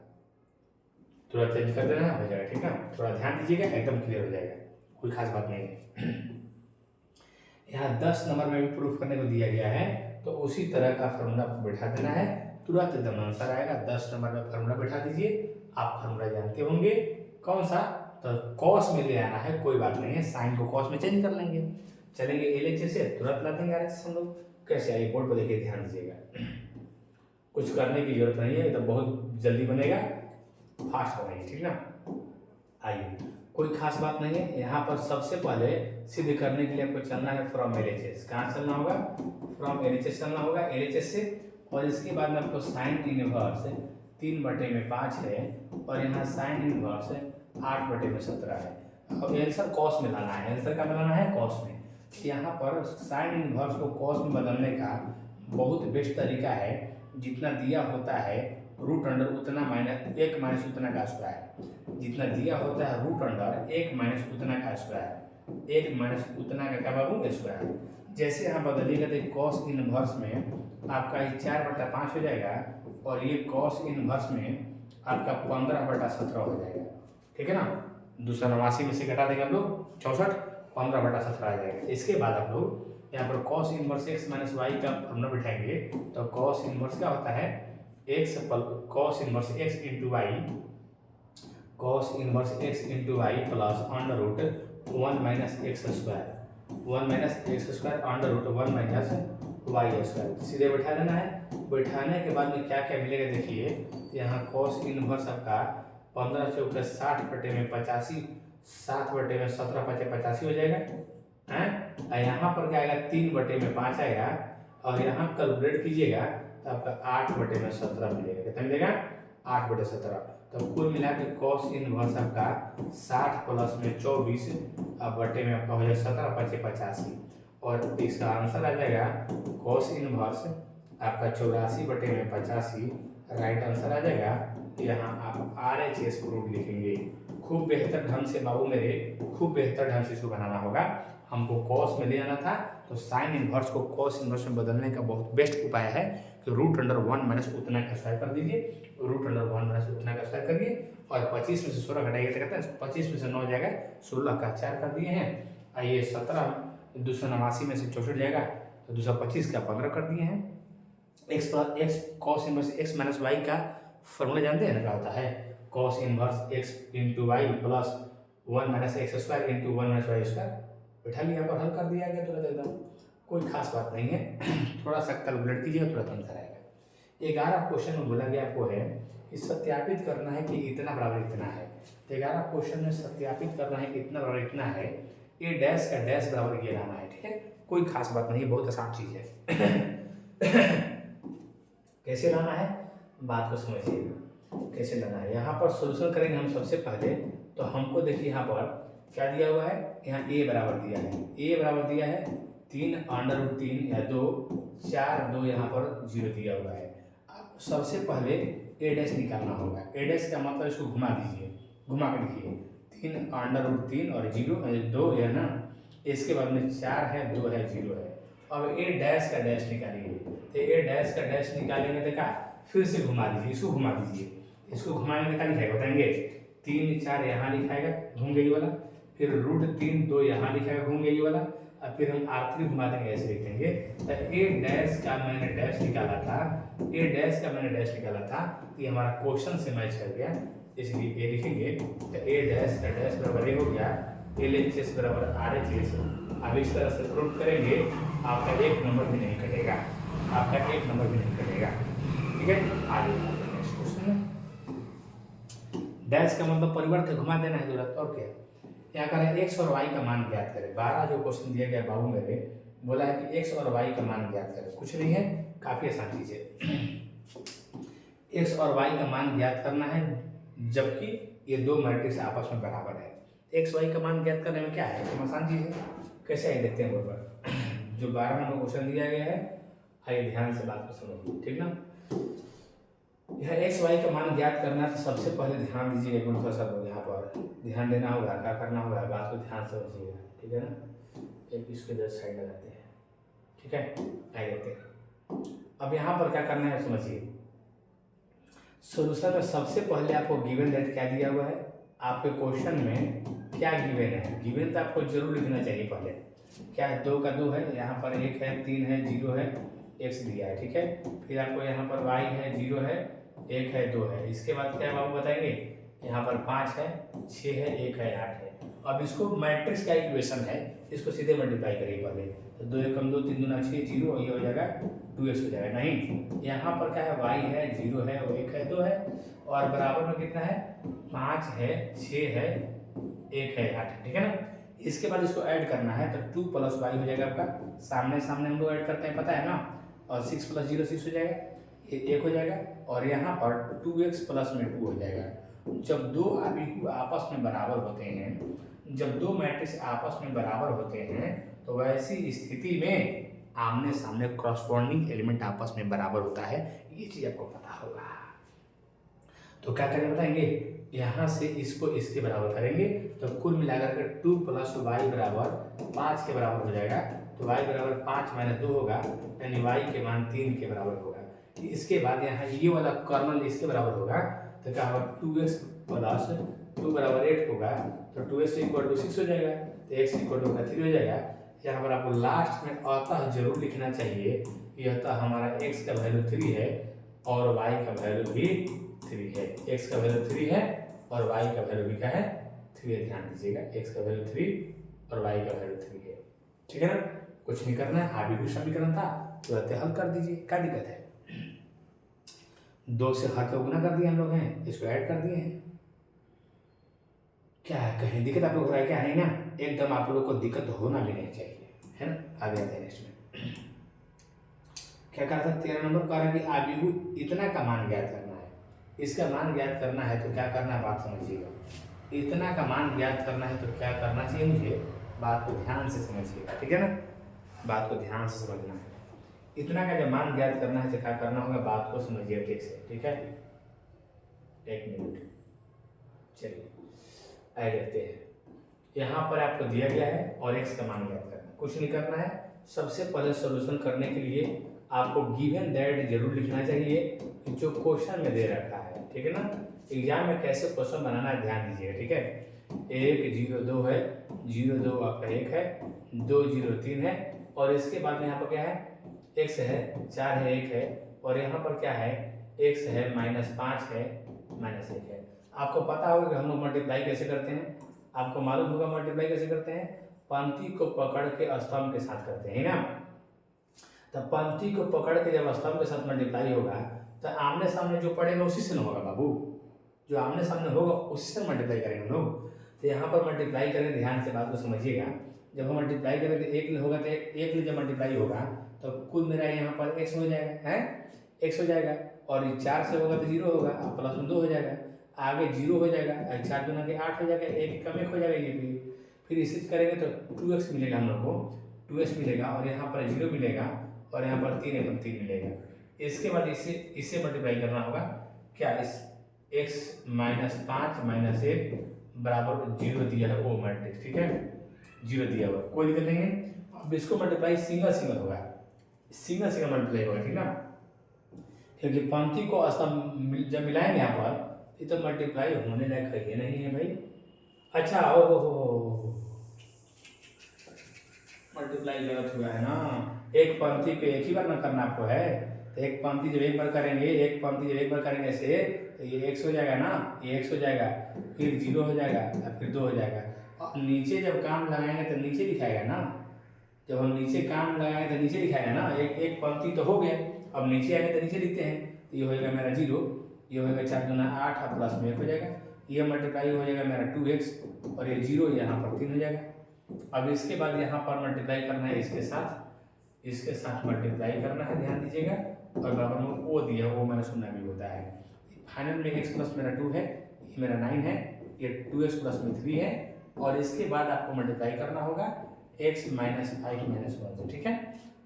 थोड़ा चेंज कर देना हो जाएगा, ठीक है। थोड़ा ध्यान दीजिएगा, एकदम क्लियर हो जाएगा, कोई खास बात नहीं है। यहाँ 10 नंबर में भी प्रूफ करने को दिया गया है तो उसी तरह का फॉर्मूला बैठा देना है, तुरंत एकदम आंसर आएगा। 10 नंबर में फॉर्मूला बैठा दीजिए, आप फॉर्मूला जानते होंगे कौन सा, तो कॉस में ले आना है, कोई बात नहीं है, साइन को कॉस में चेंज कर लेंगे। चलेंगे LHS से तुरंत ला देंगे RHS हम लोग। कैसे आइए बोर्ड पर देखिए, ध्यान दीजिएगा, कुछ करने की जरूरत नहीं है, तो बहुत जल्दी बनेगा, फास्ट बनाइए, ठीक ना। आइए, कोई खास बात नहीं है। यहाँ पर सबसे पहले सिद्ध करने के लिए आपको चलना है फ्रॉम LHS। कहाँ चलना होगा, फ्रॉम LHS चलना होगा, LHS से। और इसके बाद में आपको साइन इनवर्स 3 बटे में 5 है और यहाँ साइन इनवर्स 8 बटे में 17 है। अब आंसर कॉस में लाना है, आंसर का बनाना है कॉस में। यहाँ पर साइन इनवर्स को कॉस में बदलने का बहुत बेस्ट तरीका है, जितना दिया होता है रूट अंडर उतना माइनस 1 माइनस उतना का स्क्वायर, जितना दिया होता है रूट अंडर 1 माइनस उतना का स्क्वायर, 1 माइनस उतना का क्या बाबू स्क्वायर। जैसे यहाँ बदलिएगा तो कॉस इनवर्स में आपका ये 4 बटा 5 हो जाएगा और ये कॉस इनवर्स में आपका 15 बटा 17 हो जाएगा, ठीक है ना। 289 में से घटा देंगे हम लोग 64, 15 बटा 17 आ जाएगा। इसके बाद आप लोग यहाँ पर cos inverse x minus y का फॉर्मूला बिठाएंगे तो कॉस इनवर्स क्या होता है, cos inverse x into y, cos inverse x into y plus under root 1 minus x square, 1 minus x square under root 1 minus y square. सीधे बैठा देना है। बैठाने के बाद में क्या क्या मिलेगा देखिए, यहाँ कॉस इनवर्स आपका 15 चौके 60 बटे में 85, 7 बटे में 17 पचे 85 हो जाएगा हैं। यहाँ पर क्या आएगा 3 बटे में 5 आएगा और यहाँ कैलकुलेट कीजिएगा तो आपका 8 बटे में 17 मिलेगा। कितना मिलेगा, 8 बटे 17। तो कुल मिला के कॉस इनवर्स आपका 60 प्लस में 24 अब बटे में आपका हो जाएगा 17 पचे 85 और इसका आंसर आ जाएगा कॉस इनवर्स आपका 84 बटे में 85 राइट आंसर आ जाएगा। यहाँ आप RHS प्रूफ लिखेंगे। खूब बेहतर ढंग से बाबू मेरे, खूब बेहतर ढंग से इसको बनाना होगा। हमको कॉस में ले आना था तो साइन इनवर्स को कॉस इनवर्स में बदलने का बहुत बेस्ट उपाय है कि रूट अंडर 1 माइनस उतना का स्क्वायर कर दीजिए, रूट अंडर 1 माइनस उतना का स्क्वायर करिए और 25 में से 16 घटाइए तो कहते हैं 25 में से 9 जाएगा, 16 का 4 कर दिए हैं। आइए 17 289 में से 64 जाएगा तो 225 का 15 कर दिए हैं। X plus x cos inverse x minus y का फॉर्मूला जानते हैं ना, क्या होता है? Cos inverse x into y plus 1 minus x square into 1 minus y square. बैठा लिया पर हल कर दिया गया तुरंत एकदम, कोई खास बात नहीं है। थोड़ा सा कैलकुलेट कीजिए तुरंत आंसर आएगा। 11 क्वेश्चन में बोला गया आपको है कि सत्यापित करना है कि इतना बराबर इतना है। तो 11 क्वेश्चन में सत्यापित करना है कि इतना बराबर इतना है, ए डैश का डैश बराबर ये लाना है। ठीक है, कोई खास बात नहीं, बहुत आसान चीज़ है। कैसे लाना है बात को समझिए, कैसे लाना है। यहाँ पर सोल्यूशन करेंगे हम सबसे पहले। तो हमको देखिए यहाँ पर क्या दिया हुआ है, यहाँ ए बराबर दिया है, ए बराबर दिया है 3√3 या 2, 4 2 यहाँ पर 0 दिया हुआ है। अब सबसे पहले ए डैश निकालना होगा। ए डैश का मतलब इसको घुमा दीजिए, घुमा कर लिखिए 3√3 और 0 2 है ना, इसके बाद में 4 है 2 है 0 है। अब ए डैश का डैश निकालिए, तो ए डैश का डैश निकालेंगे तो क्या, फिर से घुमा दीजिए, इसको घुमा दीजिए, इसको घुमाएंगे तो क्या लिखाएगा बताएंगे, 3 4 यहाँ लिखाएगा घूम गई वाला, फिर √3 2 यहाँ लिखाएगा घूम गई वाला, और फिर हम R3 घुमा देंगे, ऐसे लिखेंगे। तो ए डैश का मैंने डैश निकाला था, ए डैश का मैंने डैश निकाला था, तो ये हमारा क्वेश्चन से मैच कर गया, इसलिए ए लिखेंगे। तो ए डैश का डैश बराबर ए हो गया LHS बराबर RHS। अब इस तरह से प्रूव करेंगे, आपका 1 नंबर भी नहीं कटेगा, आपका 1 नंबर भी नहीं कटेगा। ठीक है, आगे नेक्स्ट क्वेश्चन में डैश का मतलब परिवर्त घुमा देना है तुरंत, और क्या। यहाँ करें एक्स और वाई का मान ज्ञात करें। 12 जो क्वेश्चन दिया गया बाबू मेरे, बोला है कि एक्स और वाई का मान ज्ञात करें। कुछ नहीं है, काफी आसान चीज है। एक्स और वाई का मान ज्ञात करना है जबकि ये दो मैट्रिक्स आपस में बराबर है। एक्स वाई का मान ज्ञात करने में क्या है, तो आसान चीज है। कैसे आइए देखते हैं बराबर। जो 12 नंबर क्वेश्चन दिया गया है, आइए ध्यान से बात को समझिए, ठीक ना। यह एक्स वाई का मान ज्ञात करना है, तो सबसे पहले ध्यान दीजिए, एक मिनट थोड़ा यहाँ पर ध्यान देना होगा, क्या करना होगा, बात को ध्यान से समझिएगा, ठीक है ना। एक इसके इधर साइड लगाते हैं, ठीक है, आइए देखते हैं। अब यहाँ पर क्या करना है समझिए। सोल्यूशन में सबसे पहले आपको गिवन दैट क्या दिया हुआ है, आपके क्वेश्चन में क्या गिवन है। गिवन तो आपको जरूर लिखना चाहिए पहले। क्या है, 2 का 2 है, यहाँ पर 1 है, 3 है, 0 है, एक्स दिया है, ठीक है। फिर आपको यहाँ पर वाई है, 0 है, 1 है, 2 है। इसके बाद क्या आप बताएंगे, यहाँ पर 5 है, 6 है, 1 है, 8 है। अब इसको मैट्रिक्स का इक्वेशन है, इसको सीधे मल्टीप्लाई करिए पहले। तो 2 एकम 2, 3 दूना 6, 0, ये हो जाएगा 2x हो जाएगा। नहीं, यहाँ पर क्या है, y है, 0 है, 1 है, 2 है, और बराबर में कितना है, 5 है, 6 है, 1 है, 8 है, ठीक है ना। इसके बाद इसको ऐड करना है, तो 2 + y हो जाएगा आपका, सामने सामने हम लोग ऐड करते हैं, पता है ना। और 6 + 0 6 हो जाएगा, ये 1 हो जाएगा, और यहाँ पर 2x + में 2 हो जाएगा। जब दो आबिकु आपस में बराबर होते हैं, जब दो मैट्रिक्स आपस में बराबर होते हैं, तो वैसी स्थिति में आमने सामने कॉरस्पॉन्डिंग एलिमेंट आपस में बराबर होता है। ये चीज आपको पता होगा। तो क्या करेंगे बताएंगे, यहाँ से इसको इसके बराबर करेंगे, तो कुल मिलाकर के 2 + y = 5 के बराबर हो जाएगा। तो y = 5 - 2 होगा, यानी y के मान 3 के बराबर होगा। इसके बाद यहाँ ये वाला कर्नल इसके बराबर होगा, तो क्या होगा, 2x + 2 = 8 होगा, तो 2x = 6 हो जाएगा, तो x = 3 हो जाएगा। यहाँ पर आपको लास्ट में अतः जरूर लिखना चाहिए कि अतः हमारा x का वैल्यू 3 है और y का वैल्यू भी 3 है। x का वैल्यू 3 है और y का वैल्यू भी क्या है, 3 है। ध्यान दीजिएगा, x का वैल्यू 3 और y का वैल्यू 3 है, ठीक है ना। कुछ नहीं करना है, आगे भी समीकरण था, तुरंत हल कर दीजिए, क्या दिक्कत है। 2 से हर को गुना कर दिए हम लोग हैं, इसको ऐड कर दिए हैं। क्या है, कहीं दिक्कत आप लोग हो रहा है क्या, नहीं ना। एकदम आप लोग को दिक्कत होना भी नहीं चाहिए, है ना। आगे आते हैं नेक्स्ट में। क्या कहा था, 13 नंबर कह रहा है कि आबिहु इतना का मान ज्ञात करना है। इसका मान ज्ञात करना है तो क्या करना है, बात समझिएगा। इतना का मान ज्ञात करना है तो क्या करना चाहिए मुझे, बात को ध्यान से समझिएगा, ठीक है ना। बात को ध्यान से समझना है। इतना का जब मान ज्ञात करना है तो क्या करना होगा, बात को समझिए ठीक से, ठीक है। 1 मिनट, चलिए आगे देखते हैं। यहाँ पर आपको दिया गया है और x का मान ज्ञात करना, कुछ नहीं करना है। सबसे पहले सॉल्यूशन करने के लिए आपको गिवन दैट जरूर लिखना चाहिए कि जो क्वेश्चन में दे रखा है, ठीक है ना। एग्जाम में कैसे क्वेश्चन बनाना है ध्यान दीजिएगा, ठीक है। 1 0 2 है, 0 2 आपका 1 है, 2 0 3 है, और इसके बाद में यहाँ पर क्या है, x है, 4 है, 1 है, और यहाँ पर क्या है, x है, -5 है, -1 है। आपको पता होगा कि हम लोग मल्टीप्लाई कैसे करते हैं, आपको मालूम होगा मल्टीप्लाई कैसे करते हैं, पंक्ति को पकड़ के स्तंभ के साथ करते हैं ना। तो पंक्ति को पकड़ के जब स्तंभ के साथ मल्टीप्लाई होगा तो आमने सामने जो पड़ेगा उसी से ना होगा बाबू, जो आमने सामने होगा उसी से मल्टीप्लाई करेंगे हम लोग। तो यहाँ पर मल्टीप्लाई करेंगे, ध्यान से बात को समझिएगा। जब हम मल्टीप्लाई करेंगे तो 1 होगा, तो 1 में जब मल्टीप्लाई होगा तो कुल मेरा यहाँ पर x हो जाएगा, है x हो जाएगा, और 4 से होगा तो 0 होगा, प्लस में 2 हो जाएगा, आगे 0 हो जाएगा, 4 दूना के 8 हो जाएगा, 1 कम 1 हो जाएगा ये फिर इसे करेंगे तो 2x मिलेगा हम लोग को, 2x मिलेगा, और यहाँ पर 0 मिलेगा, और यहाँ पर 3 एकम 3 मिलेगा। इसके बाद इससे मल्टीप्लाई करना होगा, क्या इस x -5 -1 बराबर 0 दिया है वो मैट्रिक्स, ठीक है, 0 दिया हुआ, कोई दिक्कत नहीं है। अब इसको मल्टीप्लाई सिंगल होगा, सिंगल मल्टीप्लाई होगा, ठीक ना, क्योंकि पंक्ति को स्तंभ जब मिलाएंगे यहाँ पर ये तो मल्टीप्लाई होने लायक है, ये नहीं है भाई। अच्छा हो मल्टीप्लाई गलत हुआ है ना, एक पंक्ति को एक ही बार ना करना आपको है, तो एक पंक्ति जब एक बार करेंगे, एक पंक्ति जब एक बार करेंगे ऐसे, तो ये x हो जाएगा ना, ये x हो जाएगा, फिर 0 हो जाएगा, फिर 2 हो जाएगा। और नीचे जब काम लगाएंगे तो नीचे दिखाएगा ना, जब हम नीचे काम लगाएंगे तो नीचे दिखाएगा ना, एक पंक्ति तो हो गया, अब नीचे आएंगे तो नीचे लिखते हैं, ये हो जाएगा मेरा 0, ये होगा 4 दूना 8 और प्लस में 1 हो जाएगा, ये मल्टीप्लाई हो जाएगा मेरा 2x, और ये 0 यहाँ पर 3 हो जाएगा। अब इसके बाद यहाँ पर मल्टीप्लाई करना है इसके साथ मल्टीप्लाई करना है, ध्यान दीजिएगा, और बराबर में ओ दिया, वो मैंने सुनना भी होता है। फाइनल में x प्लस मेरा 2 है, ये मेरा 9 है, ये 2x प्लस में 3 है, और इसके बाद आपको मल्टीप्लाई करना होगा x -5 -1 से, ठीक है,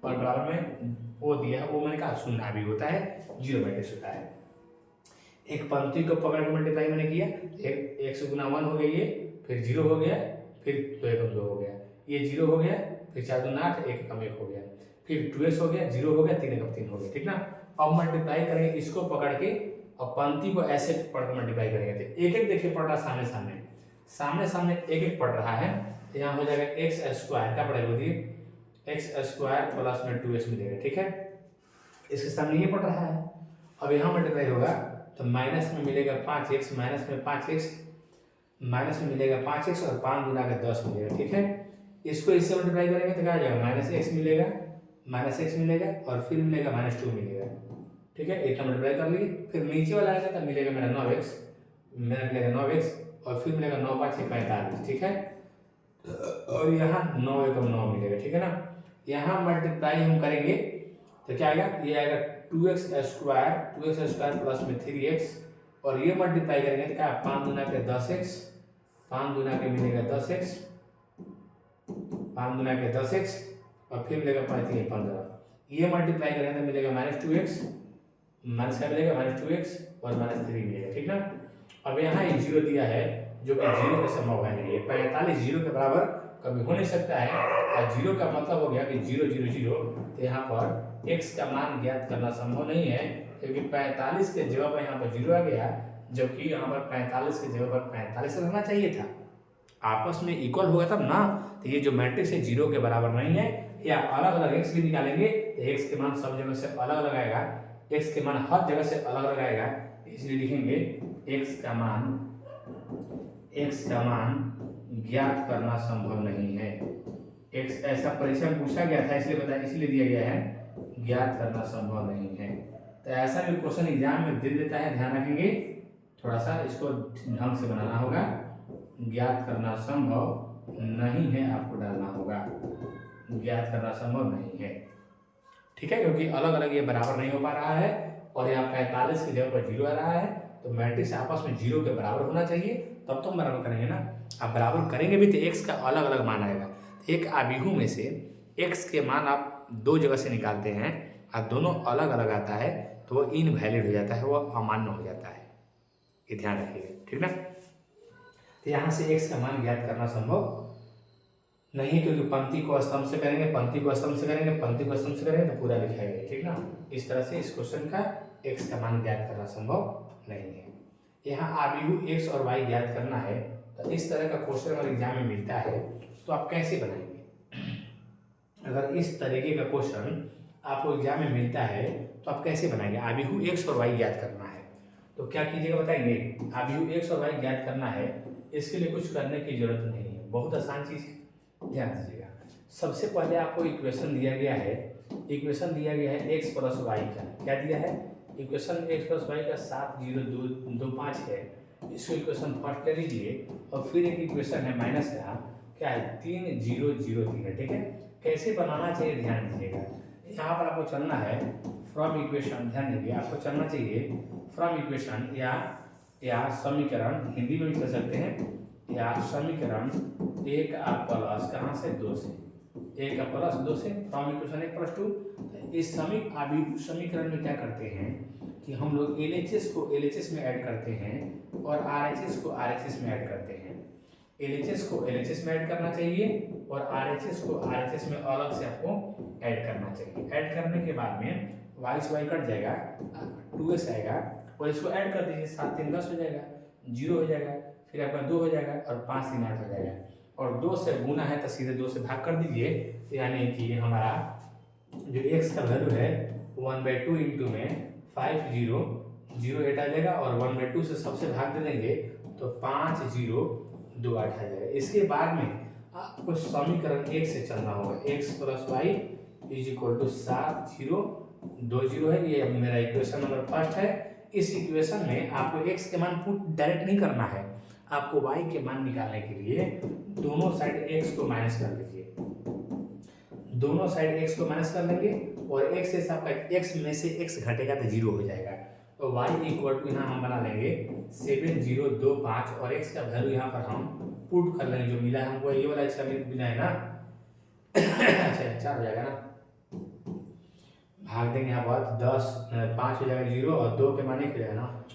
और बराबर में ओ दिया है, वो मैंने कहा सुनना भी होता है, 0 मैट्रिक्स होता है। एक पंक्ति को पकड़ के मल्टीप्लाई मैंने किया, x गुना 1 हो गया, ये फिर 0 हो गया, फिर 2 एकम 2 हो गया, ये 0 हो गया, फिर 4 दूना 8, 1 एकम 1 हो गया, फिर 2x हो गया, 0 हो गया, 3 एकम 3 हो गया, ठीक ना। अब मल्टीप्लाई करेंगे इसको पकड़ के, और पंक्ति को ऐसे पढ़ के मल्टीप्लाई करेंगे, तो एक एक देखिए पढ़ रहा सामने एक एक पढ़ रहा है, तो यहाँ हो जाएगा x² का पढ़ाई होती है, x² प्लस में 2x मिलेगा, ठीक है, इसके सामने ये पढ़ रहा है। अब यहाँ मल्टीप्लाई होगा तो माइनस में मिलेगा 5x, माइनस में 5x, माइनस में मिलेगा 5x, और 5 गुना के 10 मिलेगा, ठीक है। इसको इससे मल्टीप्लाई करेंगे तो क्या आ जाएगा, -x मिलेगा, और फिर मिलेगा -2 मिलेगा, ठीक है, इतना मल्टीप्लाई कर लिए। फिर नीचे वाला आएगा तो मिलेगा मेरा 9x, और फिर मिलेगा 9 5 45, ठीक है, और यहाँ 9 एकम 9 मिलेगा, ठीक है ना। यहाँ मल्टीप्लाई हम करेंगे तो क्या आएगा, ये आएगा 2x² प्लस में 3x, और ये मल्टीप्लाई करेंगे तो क्या 5 गुना के 10x, 5 गुना के मिलेगा 10x, 5 गुना के 10x, और फिर मिलेगा 5 3 15, ये मल्टीप्लाई करेंगे तो मिलेगा -2x, माइनस का मिलेगा -2x, और -3 मिलेगा, ठीक ना। अब यहाँ ये 0 दिया है जो कि 0 का संभव है नहीं, ये 45 0 के बराबर कभी हो नहीं सकता है, और 0 का मतलब हो गया कि 0 0 0, तो यहाँ पर x का मान ज्ञात करना संभव नहीं है, क्योंकि 45 के जगह पर यहाँ पर 0 आ गया, जबकि यहाँ पर 45 के जगह पर 45 रहना चाहिए था, आपस में इक्वल होगा तब ना। तो ये जो मैट्रिक्स है 0 के बराबर नहीं है, या अलग अलग x भी निकालेंगे तो x के मान सब जगह से अलग अलग आएगा, x के मान हर जगह से अलग अलग आएगा, इसलिए लिखेंगे x का मान ज्ञात करना संभव नहीं है। x ऐसा परीक्षा में पूछा गया था, इसलिए दिया गया है ज्ञात करना संभव नहीं है। तो ऐसा भी क्वेश्चन एग्जाम में दे देता है, ध्यान रखेंगे, थोड़ा सा इसको ढंग से बनाना होगा, ज्ञात करना संभव नहीं है, आपको डालना होगा, ज्ञात करना संभव नहीं है, ठीक है, क्योंकि अलग अलग ये बराबर नहीं हो पा रहा है, और यहाँ 45 की जगह पर 0 आ रहा है, तो मैट्रिक्स आपस में 0 के बराबर होना चाहिए, तब तो हम बराबर करेंगे ना। आप बराबर करेंगे भी तो x का अलग अलग मान आएगा, एक आबिहू में से x के मान आप 2 जगह से निकालते हैं और दोनों अलग अलग आता है, तो वो इनवैलिड हो जाता है, वो अमान्य हो जाता है, ये ध्यान रखिएगा, ठीक ना। तो यहाँ से x का मान ज्ञात करना संभव नहीं, क्योंकि पंक्ति को स्तंभ से करेंगे, पंक्ति को स्तंभ से करेंगे तो पूरा लिखाएंगे, ठीक ना। इस तरह से इस क्वेश्चन का x का मान ज्ञात करना संभव नहीं है। यहाँ आबिहू x और y ज्ञात करना है, तो इस तरह का क्वेश्चन अगर एग्जाम में मिलता है तो आप कैसे बनाएंगे? अगर इस तरीके का क्वेश्चन आपको एग्जाम में मिलता है तो आप कैसे बनाएंगे? आबिहू एक्स और वाई ज्ञात करना है, तो क्या कीजिएगा बताएंगे? आबिहू एक्स और वाई ज्ञात करना है, इसके लिए कुछ करने की जरूरत नहीं है, बहुत आसान चीज़ है, ध्यान दीजिएगा। सबसे पहले आपको इक्वेशन दिया गया है, इक्वेशन दिया गया है एक्स प्लस वाई का, क्या दिया है? इक्वेशन एक्स प्लस वाई का 70225 है, इसको इक्वेशन फर्स्ट ले लीजिए और फिर एक इक्वेशन है माइनस का, क्या है? 3003 है, ठीक है। कैसे बनाना चाहिए ध्यान दीजिएगा, यहाँ पर आपको चलना है फ्रॉम इक्वेशन, ध्यान दीजिए आपको चलना चाहिए फ्रॉम इक्वेशन या समीकरण, हिंदी में भी कर सकते हैं, या समीकरण एक प्लस कहाँ से? 2 से, एक प्लस 2 से, फ्रॉम इक्वेशन 1 + 2। इस समीकरण में क्या करते हैं कि हम लोग LHS को LHS में ऐड करते हैं और RHS को RHS में ऐड करते हैं। LHS को LHS में ऐड करना चाहिए और RHS को RHS में अलग से आपको ऐड करना चाहिए। ऐड करने के बाद में y से y कट जाएगा, 2s आएगा और इसको ऐड कर दीजिए, 7 3 10 हो जाएगा, 0 हो जाएगा, फिर आपका 2 हो जाएगा और 5 3 8 हो जाएगा, और 2 से गुना है तो सीधे 2 से भाग कर दीजिए, यानी कि हमारा जो x का वैल्यू है 1/2 इंटू में 5 0 0 8 आ जाएगा और 1/2 से सबसे भाग दे देंगे तो 5 0 2 8 आ जाएगा। इसके बाद में आपको समीकरण 1 से चलना होगा, x + y = 7 0 2 0 है, ये मेरा इक्वेशन नंबर फर्स्ट है। इस इक्वेशन में आपको x के मान पुट डायरेक्ट नहीं करना है, आपको y के मान निकालने के लिए दोनों साइड x को माइनस कर लीजिए, दोनों साइड x को माइनस कर लेंगे और x से आपका x में से x घटेगा तो 0 हो जाएगा, तो y = यहाँ हम बना लेंगे 7025 और x का वैल्यू यहाँ पर हम पुट कर लेंगे, जो मिला है हमको ये वाला इसका मिला है ना अच्छा 4 हो जाएगा ना, भाग देंगे यहाँ पर 10 5 हो जाएगा 0 और 2 के मान 1 हो जाएगा ना,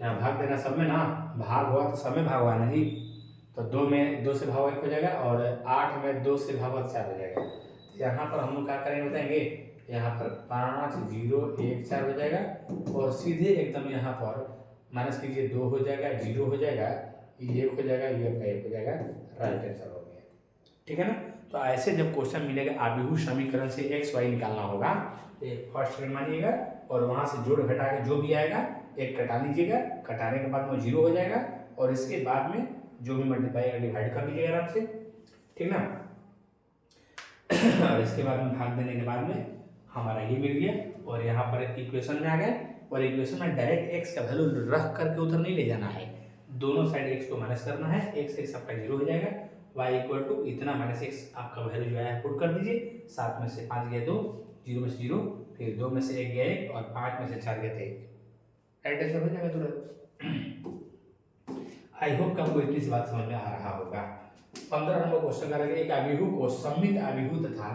यहाँ भाग देना सब में ना, भाग हुआ तो सब में भाग हुआ ना जी, तो 2 में 2 से भाग 1 हो जाएगा और 8 में 2 से भाग 4 हो जाएगा। तो यहाँ पर हम लोग क्या करेंगे बताएंगे, यहाँ पर 5 0 1 4 हो जाएगा और सीधे एकदम यहाँ पर माइनस कीजिए, 2 हो जाएगा 0 हो जाएगा, ये 1 हो जाएगा, ये 1 हो जाएगा, राइट आंसर हो गया, ठीक है ना। तो ऐसे जब क्वेश्चन मिलेगा आबिहू समीकरण से x y निकालना होगा, तो एक फर्स्ट में मानिएगा और वहां से जोड़ घटा के जो भी आएगा एक कटा लीजिएगा, कटाने के बाद में 0 हो जाएगा और इसके बाद में जो भी मल्टीप्लाई डिवाइड कर लीजिएगा आराम से, ठीक ना। और इसके बाद में भाग देने के बाद में हमारा ये मिल गया और यहाँ पर इक्वेशन में आ गए, और इक्वेशन में डायरेक्ट x का वैल्यू रख करके उधर नहीं ले जाना है, दोनों साइड x को माइनस करना है, x x आपका 0 हो जाएगा, y = इतना -x आपका वैल्यू जो है पुट कर दीजिए, 7 में से 5 गया 2, 0 में से 0, फिर 2 में से 1 गया 1 और 5 में से 4 गया 1, राइट आंसर हो जाएगा तुरंत। आई होप कि आपको इतनी सी बात समझ में आ रहा होगा। 15 नंबर क्वेश्चन करेंगे, एक आबिहू को सममित आबिहू तथा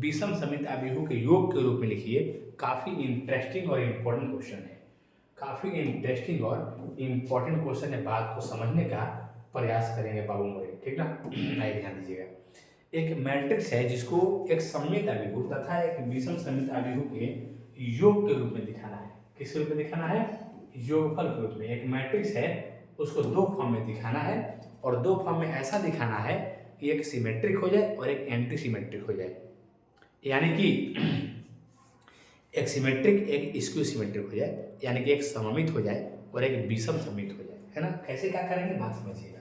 विषम समित आबिहू के योग के रूप में लिखिए। काफी इंटरेस्टिंग और इम्पोर्टेंट क्वेश्चन है, काफी इंटरेस्टिंग और इम्पोर्टेंट क्वेश्चन है, बात को समझने का प्रयास करेंगे बाबू मोरे, ठीक ना। आइए ध्यान दीजिएगा, एक मैट्रिक्स है जिसको एक सममित आबिहू तथा एक विषम समित आबिहू के योग के रूप में दिखाना है। किस रूप में दिखाना है? योगफल के रूप में। एक मैट्रिक्स है उसको 2 फॉर्म में दिखाना है और 2 फॉर्म में ऐसा दिखाना है कि एक सिमेट्रिक हो जाए और एक एंटी सिमेट्रिक हो जाए, यानी कि एक सिमेट्रिक एक स्क्यू सिमेट्रिक हो जाए, यानी कि एक सममित हो जाए और एक विषम समित हो जाए, है ना। कैसे क्या करेंगे बात समझिएगा,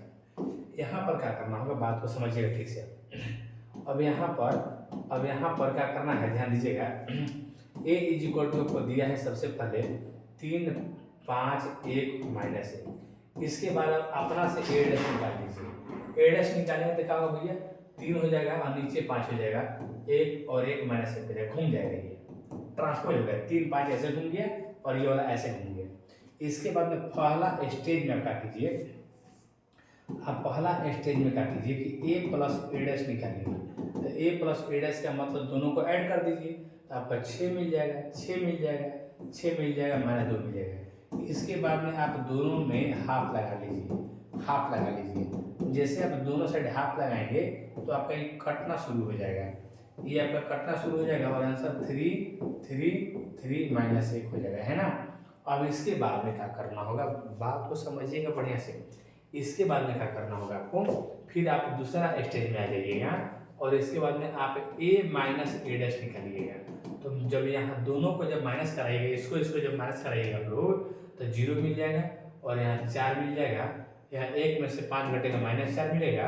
यहाँ पर क्या करना होगा बात को समझिएगा ठीक से। अब यहाँ पर क्या करना है ध्यान दीजिएगा, a = आपको दिया है सबसे पहले 3 5 1 -1, इसके बाद आप अपना से a' निकाल लीजिए, a' निकालेंगे तो क्या होगा भैया 3 हो जाएगा और नीचे 5 हो जाएगा, 1 और 1 -1 हो जाएगा, घूम जाएगा, ये ट्रांसफर हो गया, 3 5 ऐसे घूम गया और ये वाला ऐसे घूम गया। इसके बाद में पहला स्टेज में क्या कीजिए, आप पहला स्टेज में क्या कीजिए कि a + a' निकालिए, तो a + a' का मतलब दोनों को ऐड कर दीजिए, तो आपका 6 मिल जाएगा, 6 मिल जाएगा, 6 मिल जाएगा, -2 मिल जाएगा। इसके बाद में आप दोनों में हाफ लगा लीजिए, हाफ लगा लीजिए। जैसे आप दोनों साइड हाफ लगाएंगे तो आपका ये कटना शुरू हो जाएगा, ये आपका कटना शुरू हो जाएगा और आंसर 3 3 3 -1 हो जाएगा, है ना। अब इसके बाद में क्या करना होगा, बात को समझिएगा बढ़िया से। इसके बाद में क्या करना होगा आपको, फिर आप दूसरा स्टेज में आ जाइएगा और इसके बाद में आप a माइनस ए डैश निकालिएगा। तो जब यहाँ दोनों को जब माइनस कराइएगा, इसको जब माइनस कराइएगा आप लोग, तो 0 मिल जाएगा और यहाँ 4 मिल जाएगा। यहाँ 1 में से 5 घटेगा, -4 मिलेगा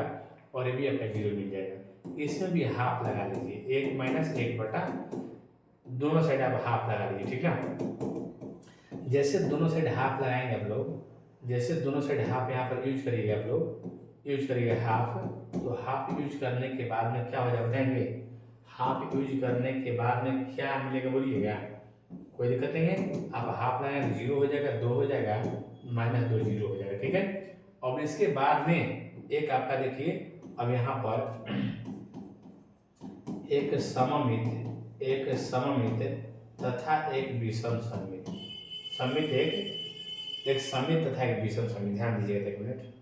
और ये भी आपका 0 मिल जाएगा। इसमें भी हाफ लगा लीजिए, 1 माइनस 1 बटा, दोनों साइड आप हाफ लगा लीजिए, ठीक है। जैसे दोनों साइड हाफ लगाएंगे आप लोग, जैसे दोनों साइड हाफ यहाँ पर यूज करिएगा आप लोग, यूज करिएगा हाफ, तो हाफ यूज करने के बाद में क्या हो जाएंगे, हाफ यूज करने के बाद में क्या मिलेगा बोलिएगा, कोई दिक्कत नहीं है। आप हाफ लगाएंगे 0 हो जाएगा, 2 हो जाएगा, -2 0 हो जाएगा, ठीक है। और इसके बाद में एक आपका देखिए, अब यहाँ पर एक सममित तथा एक विषम सममित, एक समित तथा एक विषम समित, ध्यान दीजिएगा, 1 मिनट।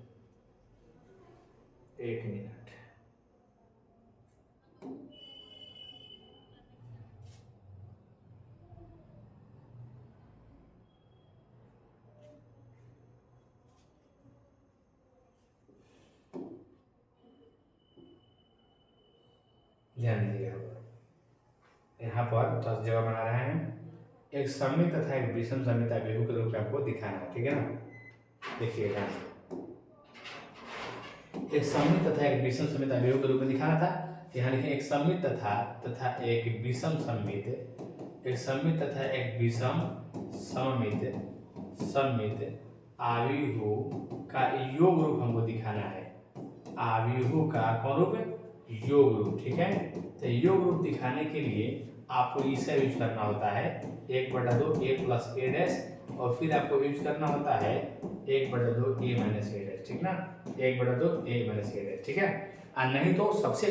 ध्यान दीजिएगा, यहाँ पर 10 जगह बना रहे हैं। एक समित तथा एक विषम समित अभिहु के रूप में आपको दिखाना है, ठीक है ना। देखिएगा, एक समित तथा एक विषम समित अभिहु के रूप में दिखाना था, यहाँ लिखे एक समित तथा एक विषम समित, एक समित तथा एक विषम समित आव्यूह का योग रूप हमको दिखाना है। आव्यूह का कौन रूप है, योग रूप, ठीक है। तो योग रूप दिखाने के लिए आपको इसे यूज करना होता है 1/2 a प्लस ए डैश, और फिर आपको यूज करना होता है 1/2 a माइनस ए डैश, ठीक ना, 1/2 a माइनस ए डैश, ठीक है। और नहीं तो सबसे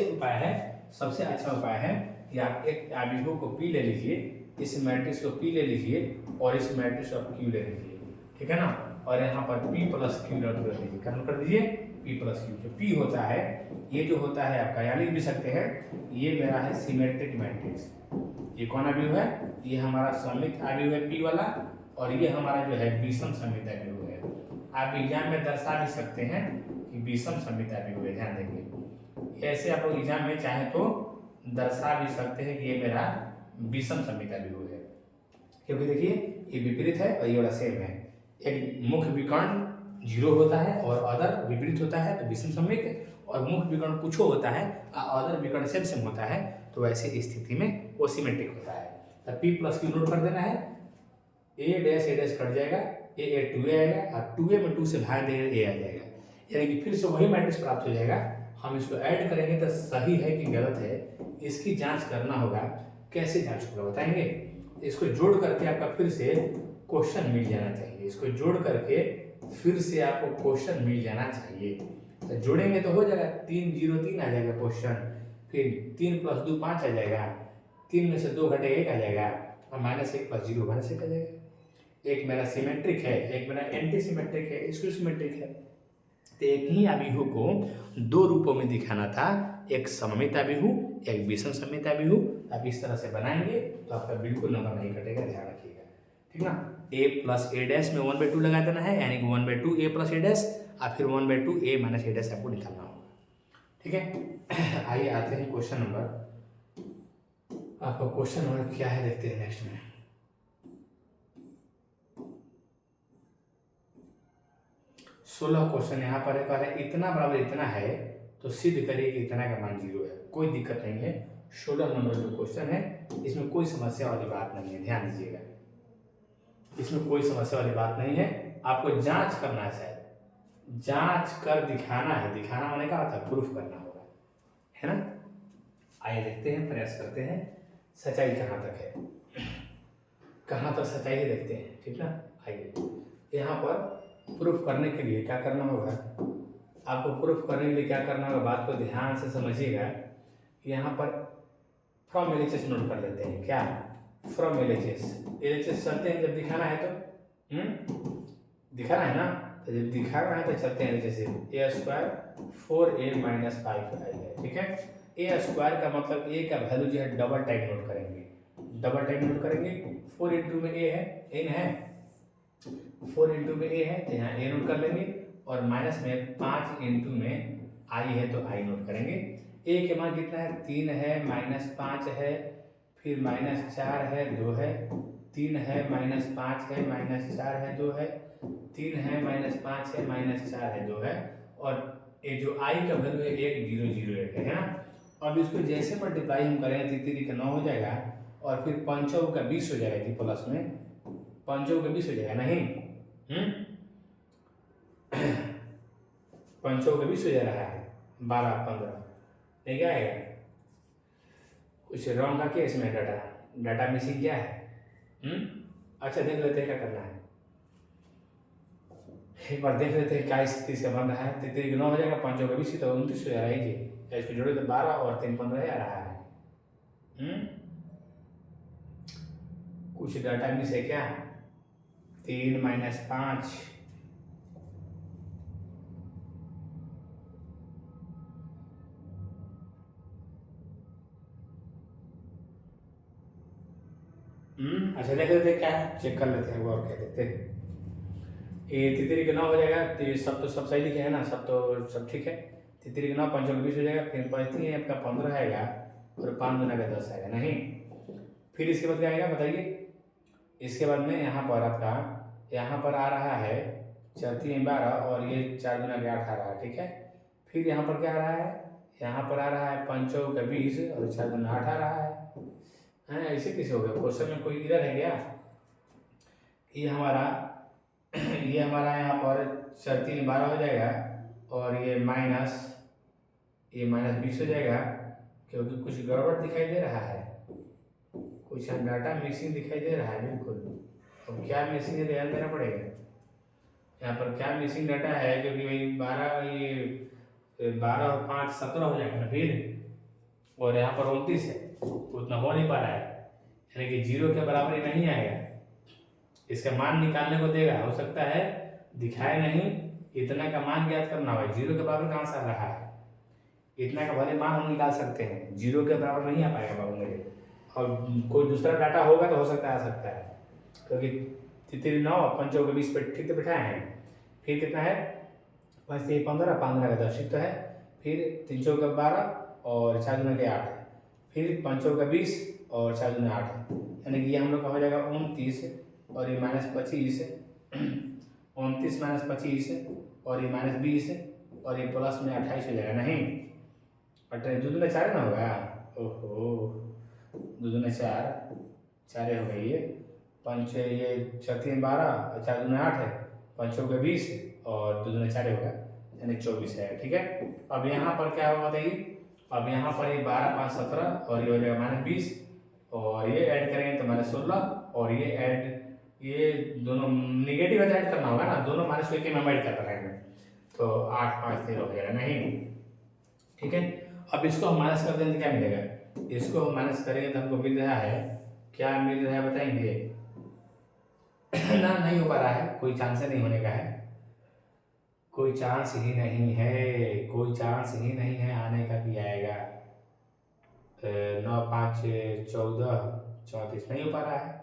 अच्छा उपाय है कि आप एक आव्यूह को P ले लीजिए, इस मैट्रिक्स को P ले लीजिए और इस मैट्रिक्स को Q ले लीजिए, ठीक है ना। और यहाँ पर P प्लस Q नोट कर दीजिए, क्या नोट कर दीजिए, P प्लस Q। जो P होता है, ये जो होता है आपका, यानी भी सकते हैं, ये मेरा है सिमेट्रिक मैट्रिक्स। ये कौन अव्यूह है, ये हमारा समित अव्यूह है P वाला, और ये हमारा जो है विषम समित अव्यूह है। आप एग्जाम में दर्शा भी सकते हैं कि विषम समित अव्यूह है, ध्यान देंगे। ऐसे आप लोग एग्जाम में चाहे तो दर्शा भी सकते हैं कि ये मेरा विषम समित अव्यूह है, क्योंकि देखिए ये विपरीत है और ये वाला सेम है। एक मुख्य विकर्ण 0 होता है और अदर विपरीत होता है तो विषम समित, और मुख्य विकर्ण कुछ होता है अदर विकर्ण सेम होता है, तो ऐसी स्थिति में वो सिमेट्रिक होता है। तो P प्लस Q नोट कर देना है, ए डैश कट जाएगा, ए 2a आएगा, और 2a में 2 से भाग देंगे a आ जाएगा, यानी कि फिर से वही मैट्रिक्स प्राप्त हो जाएगा। हम इसको ऐड करेंगे तो सही है कि गलत है, इसकी जांच करना होगा। कैसे जांच होगा बताएंगे, इसको जोड़ करके आपका फिर से क्वेश्चन मिल जाना चाहिए, इसको जोड़ करके फिर से आपको क्वेश्चन मिल जाना चाहिए। तो जोड़ेंगे तो हो जाएगा, 3 0 3 आ जाएगा क्वेश्चन, फिर 3 + 2 5 आ जाएगा, 3 में से 2 घटेगा 1 आ जाएगा, और -1 + 0 -1 आ जाएगा। एक मेरा सिमेट्रिक है, एक मेरा एंटी सिमेट्रिक है, स्क्यू सिमेट्रिक है। तो एक ही अव्यूह को 2 रूपों में दिखाना था, एक सममित अव्यूह, एक विषम सममित अव्यूह। आप इस तरह से बनाएंगे तो आपका बिल्कुल नंबर नहीं कटेगा, ध्यान रखिएगा, ठीक ना। a प्लस ए डैश में 1/2 लगा देना है, यानी कि 1/2 a प्लस ए डैश, और फिर 1/2 a माइनस ए डैश आपको निकालना होगा, ठीक है। आइए आते हैं क्वेश्चन नंबर, आपका क्वेश्चन नंबर क्या है देखते हैं नेक्स्ट में। 16 क्वेश्चन यहाँ पर है, कह रहे हैं इतना बराबर इतना है तो सिद्ध करिए कि इतना का मान 0 है। कोई दिक्कत नहीं है, 16 नंबर जो क्वेश्चन है इसमें कोई समस्या वाली बात नहीं है, ध्यान दीजिएगा, इसमें कोई समस्या वाली बात नहीं है। आपको जांच करना है, शायद जांच कर दिखाना है, दिखाना माने का होता है, प्रूफ करना होगा, है ना। आइए देखते हैं, प्रयास करते हैं सच्चाई कहाँ तक है, कहाँ तक सच्चाई है देखते हैं, ठीक ना। आइए यहाँ पर प्रूफ करने के लिए क्या करना होगा, आपको प्रूफ करने के लिए क्या करना होगा, बात को ध्यान से समझिएगा। यहाँ पर फ्रॉम एलएचएस नोट कर लेते हैं, क्या फ्रॉम एलएचएस चलते हैं, जब दिखाना है तो दिखाना है ना, तो जब दिखाना है तो चलते हैं एलएचएस से। a² 4a - 5 है, ठीक है। a² का मतलब a का वैल्यू जो है डबल टाइप नोट करेंगे, डबल टाइप नोट करेंगे। 4 × में a है, n है, 4 × में a है तो यहाँ a नोट कर लेंगे, और माइनस में 5 इंटू में आई है तो आई नोट करेंगे। ए के मान कितना है 3 है, -5 है, फिर -4 है, 2 है, 3 है, -5 है, -4 है, 2 है, 3 है, -5 है, -4 है, 2 है, और ये जो आई का वैल्यू है 1 0 0 1 है ना। अब इसको जैसे मल्टीप्लाई हम करेंगे 3 का 9 हो जाएगा, और फिर 5 का 20 हो जाएगा जी, प्लस में 5 का 20 हो जाएगा नहीं, 5 का 20 हो जा रहा है, 12 15 नहीं क्या आएगा। कुछ रॉन्ग था क्या इसमें, डाटा मिसिंग क्या है? अच्छा देख लेते हैं क्या करना है, एक बार देख लेते हैं क्या स्थिति से बन रहा है। 3 का 9 हो जाएगा, 5 का 20 तो 29 हो जा रहा है जी, इसको जोड़े तो 12 और 3 15 आ रहा है। कुछ डाटा मिस है क्या? 3 - 5 अच्छा देख लेते हैं क्या है, चेक कर लेते हैं वो, और क्या देखते हैं। ये 3 का 9 हो जाएगा, तो ये सब तो सब सही लिखे है ना, सब ठीक है। 3 का 9 5 का 20 हो जाएगा, फिर 5 आपका 15 आएगा, और 5 दूना का 10 आएगा नहीं। फिर इसके बाद क्या आएगा बताइए, इसके बाद में यहाँ पर आपका यहाँ पर आ रहा है 4 3 12, और ये 4 दूना का 8 आ रहा है, ठीक है। फिर यहाँ पर क्या आ रहा है, यहाँ पर आ रहा है 5 का 20 और 4 दूना 8 आ रहा है। ऐसे कैसे हो गया, क्वेश्चन में कोई इधर है क्या? ये हमारा यहाँ पर 4 3 12 हो जाएगा, और ये माइनस 20 हो जाएगा, क्योंकि कुछ गड़बड़ दिखाई दे रहा है, कुछ डाटा मिसिंग दिखाई दे रहा है बिल्कुल। अब क्या मिसिंग है ध्यान देना पड़ेगा, यहाँ पर क्या मिसिंग डाटा है, क्योंकि वही 12 और 5 17 हो जाएगा ना फिर, और यहाँ पर 29 है, उतना हो नहीं पा रहा है, यानी कि 0 के बराबर ही नहीं आएगा। इसका मान निकालने को देगा, हो सकता है दिखाए नहीं, इतना का मान ज्ञात करना होगा। 0 के बराबर कहाँ से आ रहा है, इतना का भले मान हम निकाल सकते हैं, 0 के बराबर नहीं आ पाएगा बाबू मेरे। और कोई दूसरा डाटा होगा तो हो सकता है आ सकता है, क्योंकि 3 9 5 का 20 पे ठीक तो बिठाए हैं। फिर कितना है 5 3 15 5 दूना का 10 ठीक तो है। फिर 3 4 का 12 और 4 दूना के 8 है। फिर 5 का 20 और 4 दूना 8 है, यानी कि ये हम लोग का हो जाएगा 29, और ये -25 29 - 25, और ये -20, और ये प्लस में 28 हो जाएगा नहीं। 28 2 दूना 4 ना होगा, ओहो 2 दूना 4 4 हो गई, ये 5 ये 4 3 12 और 4 दूना 8 है, 5 का 20 और 2 दूना 4 होगा, यानी 24 है, ठीक है। अब यहाँ पर क्या होगा बताइए, अब यहाँ पर ये 12 5 17, और ये हो जाएगा -20, और ये ऐड करेंगे तो -16, और ये दोनों निगेटिव ऐड करना होगा ना, दोनों माइनस को एक में ऐड कर रहे हैं, तो 8 5 0 हो जाएगा नहीं, ठीक है। अब इसको हम माइनस कर देंगे तो क्या मिलेगा, इसको हम माइनस करेंगे तो हमको मिल रहा है, क्या मिल रहा है बताएंगे ना, नहीं हो पा रहा है, कोई चांस नहीं होने का है, कोई चांस ही नहीं है, कोई चांस ही नहीं है आने का भी आएगा। 9 5 14 34 नहीं हो पा रहा है,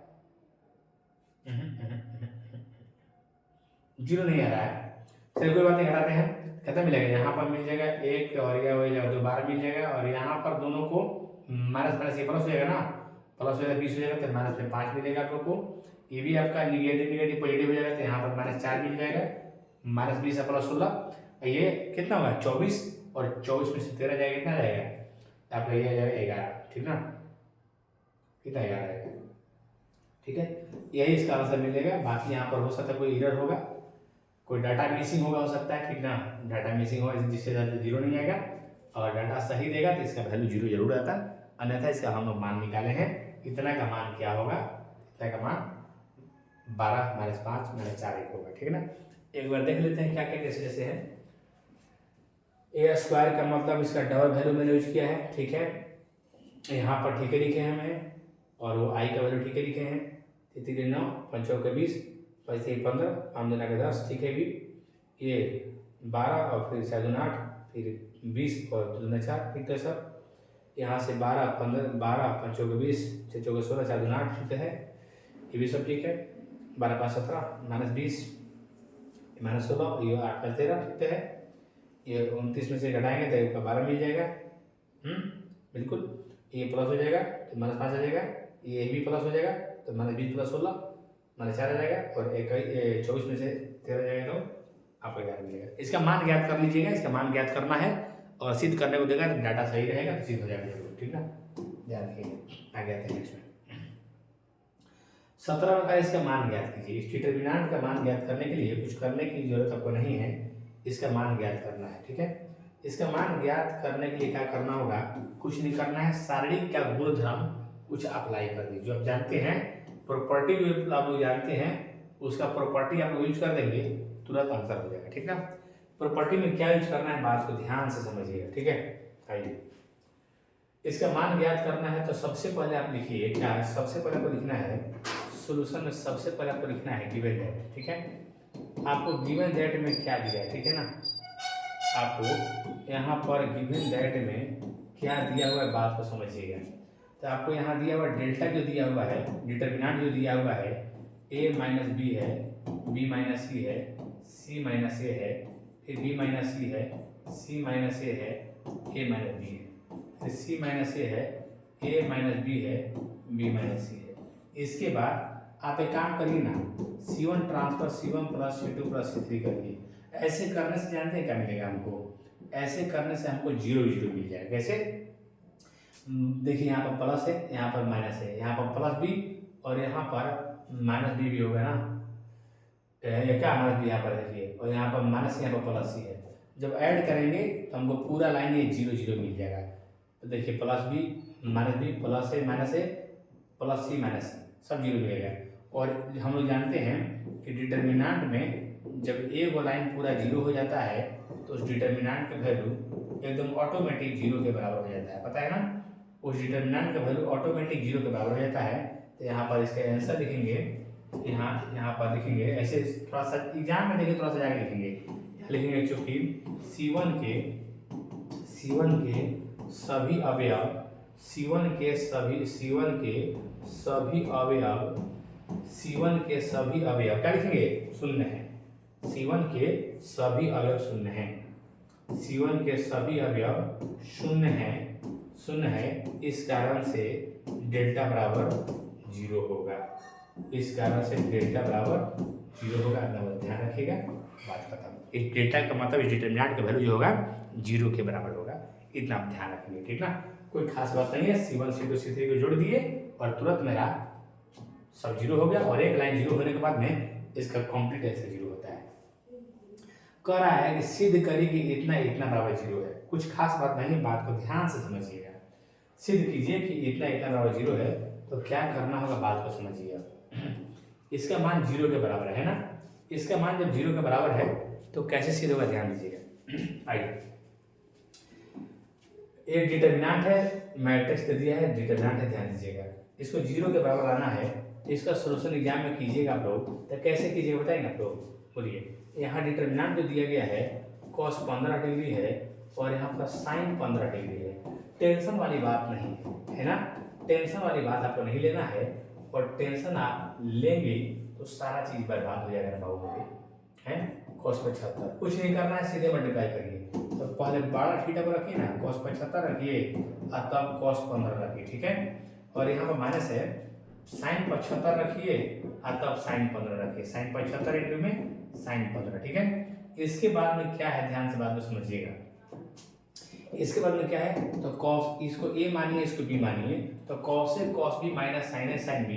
0 नहीं आ रहा है। चलिए कोई बात नहीं, हटाते हैं, कितना मिलेगा, यहाँ पर मिल जाएगा 1, और यह हो जाएगा 2 12 मिल जाएगा, और यहाँ पर दोनों को माइनस ये प्लस हो जाएगा ना, प्लस हो जाएगा 20 हो जाएगा, तो माइनस में 5 मिलेगा आप लोग को। ये भी आपका निगेटिव पॉजिटिव हो जाएगा, तो यहाँ पर -4 मिल जाएगा, -20 है प्लस 16, ये कितना होगा 24, और 24 में से 13 जाएगा, कितना जाएगा आपका, ये आ जाएगा 11, ठीक ना, कितना 11 आएगा, ठीक है। यही इसका आंसर मिलेगा। बाकी यहाँ पर हो सकता है कोई एरर होगा, कोई डाटा मिसिंग होगा, हो सकता है, ठीक ना, डाटा मिसिंग होगा जिससे 0 नहीं आएगा, और डाटा सही देगा तो इसका वैल्यू 0 जरूर आता है, अन्यथा इसका हम लोग मान निकाले हैं, इतना का मान क्या होगा, इतना का मान 12 - 5 - 4 1 होगा, ठीक है ना। एक बार देख लेते हैं क्या क्या कैसे कैसे है। ए स्क्वायर का मतलब इसका डबल वैल्यू मैंने यूज किया है, ठीक है, यहाँ पर ठीक है लिखे हैं हमें, और वो आई का वैल्यू ठीक है लिखे हैं, 3 9 5 का 20 5 3 15 5 दूना का 10, ठीक है। भी ये 12 और फिर 4 दूना 8, फिर 20 और 2 दूना 4, ठीक है सर। यहाँ से 12 15 12 5 का 20 6 का 16 4 दूना 8, ठीक है, ये भी सब ठीक है। 12 5 17 -20, -16, ये 8 + 13 कितने है, ये 29 में से घटाएंगे तो एक का 12 मिल जाएगा। बिल्कुल, ये प्लस हो जाएगा तो -5 आ जाएगा, ये भी प्लस हो जाएगा तो -20 + 16 -4 आ जाएगा, और 24 में से 13 जाएगा तो आपको 11 मिलेगा। इसका मान ज्ञात कर लीजिएगा, इसका मान ज्ञात करना है और सिद्ध करने को देगा, डाटा सही रहेगा तो सिद्ध हो जाएगा जरूर, ठीक ना। ध्यान रखिएगा, आगे आते हैं नेक्स्ट में। 17 का इसका मान ज्ञात कीजिए। इस डिटरमिनेंट का मान ज्ञात करने के लिए कुछ करने की जरूरत आपको नहीं है, इसका मान ज्ञात करना है, ठीक है। इसका मान ज्ञात करने के लिए क्या करना होगा, कुछ नहीं करना है, शारीरिक का गुणधर्म कुछ अप्लाई कर दीजिए। जो आप जानते हैं प्रॉपर्टी, जो आप लोग जानते हैं उसका प्रॉपर्टी आप लोग यूज कर देंगे, तुरंत आंसर हो जाएगा, ठीक ना। प्रॉपर्टी में क्या यूज करना है, बात को ध्यान से समझिएगा, ठीक है। आइए, इसका मान ज्ञात करना है तो सबसे पहले आप लिखिए क्या है, सबसे पहले आपको लिखना है सॉल्यूशन में, सबसे पहले आपको लिखना है गिवन दैट, ठीक है। आपको गिवन दैट में क्या दिया है, ठीक है ना। आपको यहाँ पर गिवन दैट में क्या दिया हुआ है, बात को समझिएगा। तो आपको यहाँ दिया हुआ डेल्टा जो दिया हुआ है, डिटरमिनेंट जो दिया हुआ है, a - b है, b - c है, c - a है, फिर b - c है, c - a है, a - b है, फिर c - a है, a - b है, b - c है। इसके बाद आप एक काम करिए ना, C1 transfer C1 + C2 + C3 करिए। ऐसे करने से जानते हैं क्या मिलेगा हमको, ऐसे करने से हमको 0 0 मिल जाएगा। कैसे, देखिए यहाँ पर प्लस है, यहाँ पर माइनस है, यहाँ पर प्लस भी और यहाँ पर माइनस भी होगा ना, क्या माइनस भी यहाँ पर देखिए, और यहाँ पर माइनस, यहाँ पर प्लस ही है। जब ऐड करेंगे तो हमको पूरा लाइन ये 0 0 मिल जाएगा। तो देखिए प्लस भी प्लस है माइनस है, प्लस सी माइनस सी सब 0 मिलेगा। और हम लोग जानते हैं कि डिटरमिनेंट में जब एक लाइन पूरा 0 हो जाता है तो उस डिटरमिनेंट का वैल्यू एकदम ऑटोमेटिक 0 के बराबर हो जाता है, पता है ना। उस डिटरमिनेंट का वैल्यू ऑटोमेटिक 0 के बराबर हो जाता है। तो यहाँ पर इसका आंसर लिखेंगे, यहाँ पर लिखेंगे ऐसे, थोड़ा सा एग्जाम में देखिए, थोड़ा सा जाकर लिखेंगे, यहाँ लिखेंगे चूँकि C1 के सभी अवयव, C1 के सभी अवयव क्या लिखेंगे, शून्य है। C1 के सभी अवयव शून्य हैं, C1 के सभी अवयव शून्य है, इस कारण से डेल्टा बराबर 0 होगा, इस कारण से डेल्टा बराबर 0 होगा। ध्यान रखिएगा, बात खत्म। इस डेल्टा का मतलब इस डिटरमिनेंट का वैल्यू जो होगा 0 के बराबर होगा, इतना आप ध्यान रखेंगे, ठीक ना। कोई खास बात नहीं है, C1 C2 C3 को जोड़ दिए और तुरंत मेरा सब 0 हो गया, और एक लाइन 0 होने के बाद में इसका कंप्लीट ऐसे 0 होता है। कह रहा है कि सिद्ध करिए कि इतना बराबर 0 है। कुछ खास बात नहीं, बात को ध्यान से समझिएगा। सिद्ध कीजिए कि इतना बराबर 0 है, तो क्या करना होगा, बात को समझिएगा। इसका मान 0 के बराबर है ना, इसका मान जब 0 के बराबर है तो कैसे सिद्ध होगा, ध्यान दीजिएगा। आइए, एक डिटरमिनेंट है, मैट्रिक्स दे दिया है, डिटरमिनेंट है, ध्यान दीजिएगा। इसको 0 के बराबर लाना है, इसका सॉल्यूशन एग्जाम में कीजिएगा आप लोग, तो कैसे कीजिएगा बताएंगे आप लोग, बोलिए। यहाँ डिटरमिनेंट जो दिया गया है cos 15 डिग्री है और यहाँ पर sin 15 डिग्री है। टेंशन वाली बात नहीं है ना, टेंशन वाली बात आपको नहीं लेना है, और टेंशन आप लेंगे तो सारा चीज बर्बाद हो जाएगा बाबू मेरे, है। cos 75 कुछ नहीं करना है, सीधे मल्टीप्लाई करिए। तो पहले 12 थीटा को रखिए ना, cos 75 रखिए और तब cos 15 रखिए, ठीक है। और यहाँ पर माइनस है, sin 75 रखिए और तब sin 15 रखिए, sin 75 इंटू में sin 15, ठीक है। इसके बाद में क्या है, ध्यान से बात को समझिएगा। इसके बाद में क्या है, तो cos, इसको a मानिए, इसको b मानिए, तो cos a cos b minus sin a sin b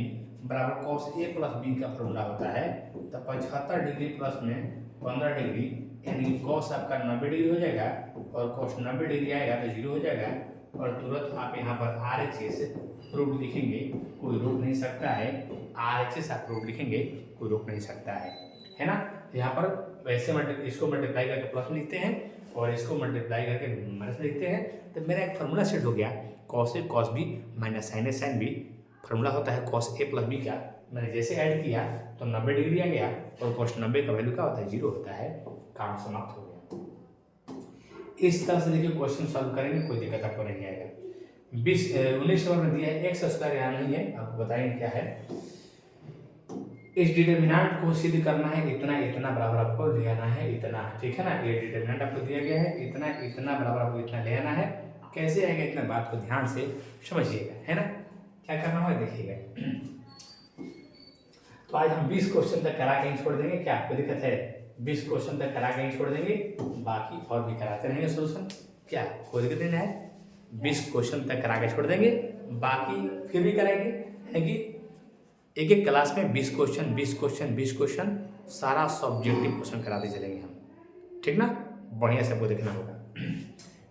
बराबर cos a प्लस b का फॉर्मूला होता है। तो 75 डिग्री प्लस में 15 डिग्री, यानी cos आपका 90 डिग्री हो जाएगा, और cos 90 डिग्री आएगा तो 0 हो जाएगा। और तुरंत आप यहाँ पर RHS प्रूफ लिखेंगे, कोई रोक नहीं सकता है। RHS आप प्रूफ लिखेंगे, कोई रोक नहीं सकता है ना। यहाँ पर वैसे इसको मल्टीप्लाई करके प्लस लिखते हैं और इसको मल्टीप्लाई करके माइनस लिखते हैं, तो मेरा एक फार्मूला सेट हो गया, cos a cos b minus sin a sin b। Formula होता है cos a प्लस b का, मैंने जैसे ऐड किया तो 90 डिग्री आ गया, और cos 90 का वैल्यू क्या होता है, 0 होता है। काम समाप्त हो गया। इस तरह से देखिए क्वेश्चन सॉल्व करेंगे, कोई दिक्कत आपको नहीं आएगा। 19 नंबर में दिया है x² यहाँ नहीं है, आपको बताएंगे क्या है। इस डिटर्मिनेंट को सिद्ध करना है, इतना इतना बराबर आपको ले आना है, इतना, ठीक है ना। ये डिटर्मिनेंट आपको दिया गया है, इतना इतना बराबर आपको इतना ले आना है। कैसे आएगा इतना, बात को ध्यान से समझिएगा, है ना। क्या करना होगा देखिएगा। तो आज हम 20 क्वेश्चन तक करा के ही छोड़ देंगे, क्या आपको दिक्कत है? 20 क्वेश्चन तक करा के ही छोड़ देंगे, बाकी और भी कराते रहेंगे सोल्यूशन, क्या कोई दिक्कत नहीं है। 20 क्वेश्चन तक करा के छोड़ देंगे, बाकी फिर भी कराएंगे, है कि एक एक क्लास में 20 क्वेश्चन 20 क्वेश्चन 20 क्वेश्चन सारा सब्जेक्टिव क्वेश्चन कराते चलेंगे हम, ठीक ना। बढ़िया से आपको देखना होगा।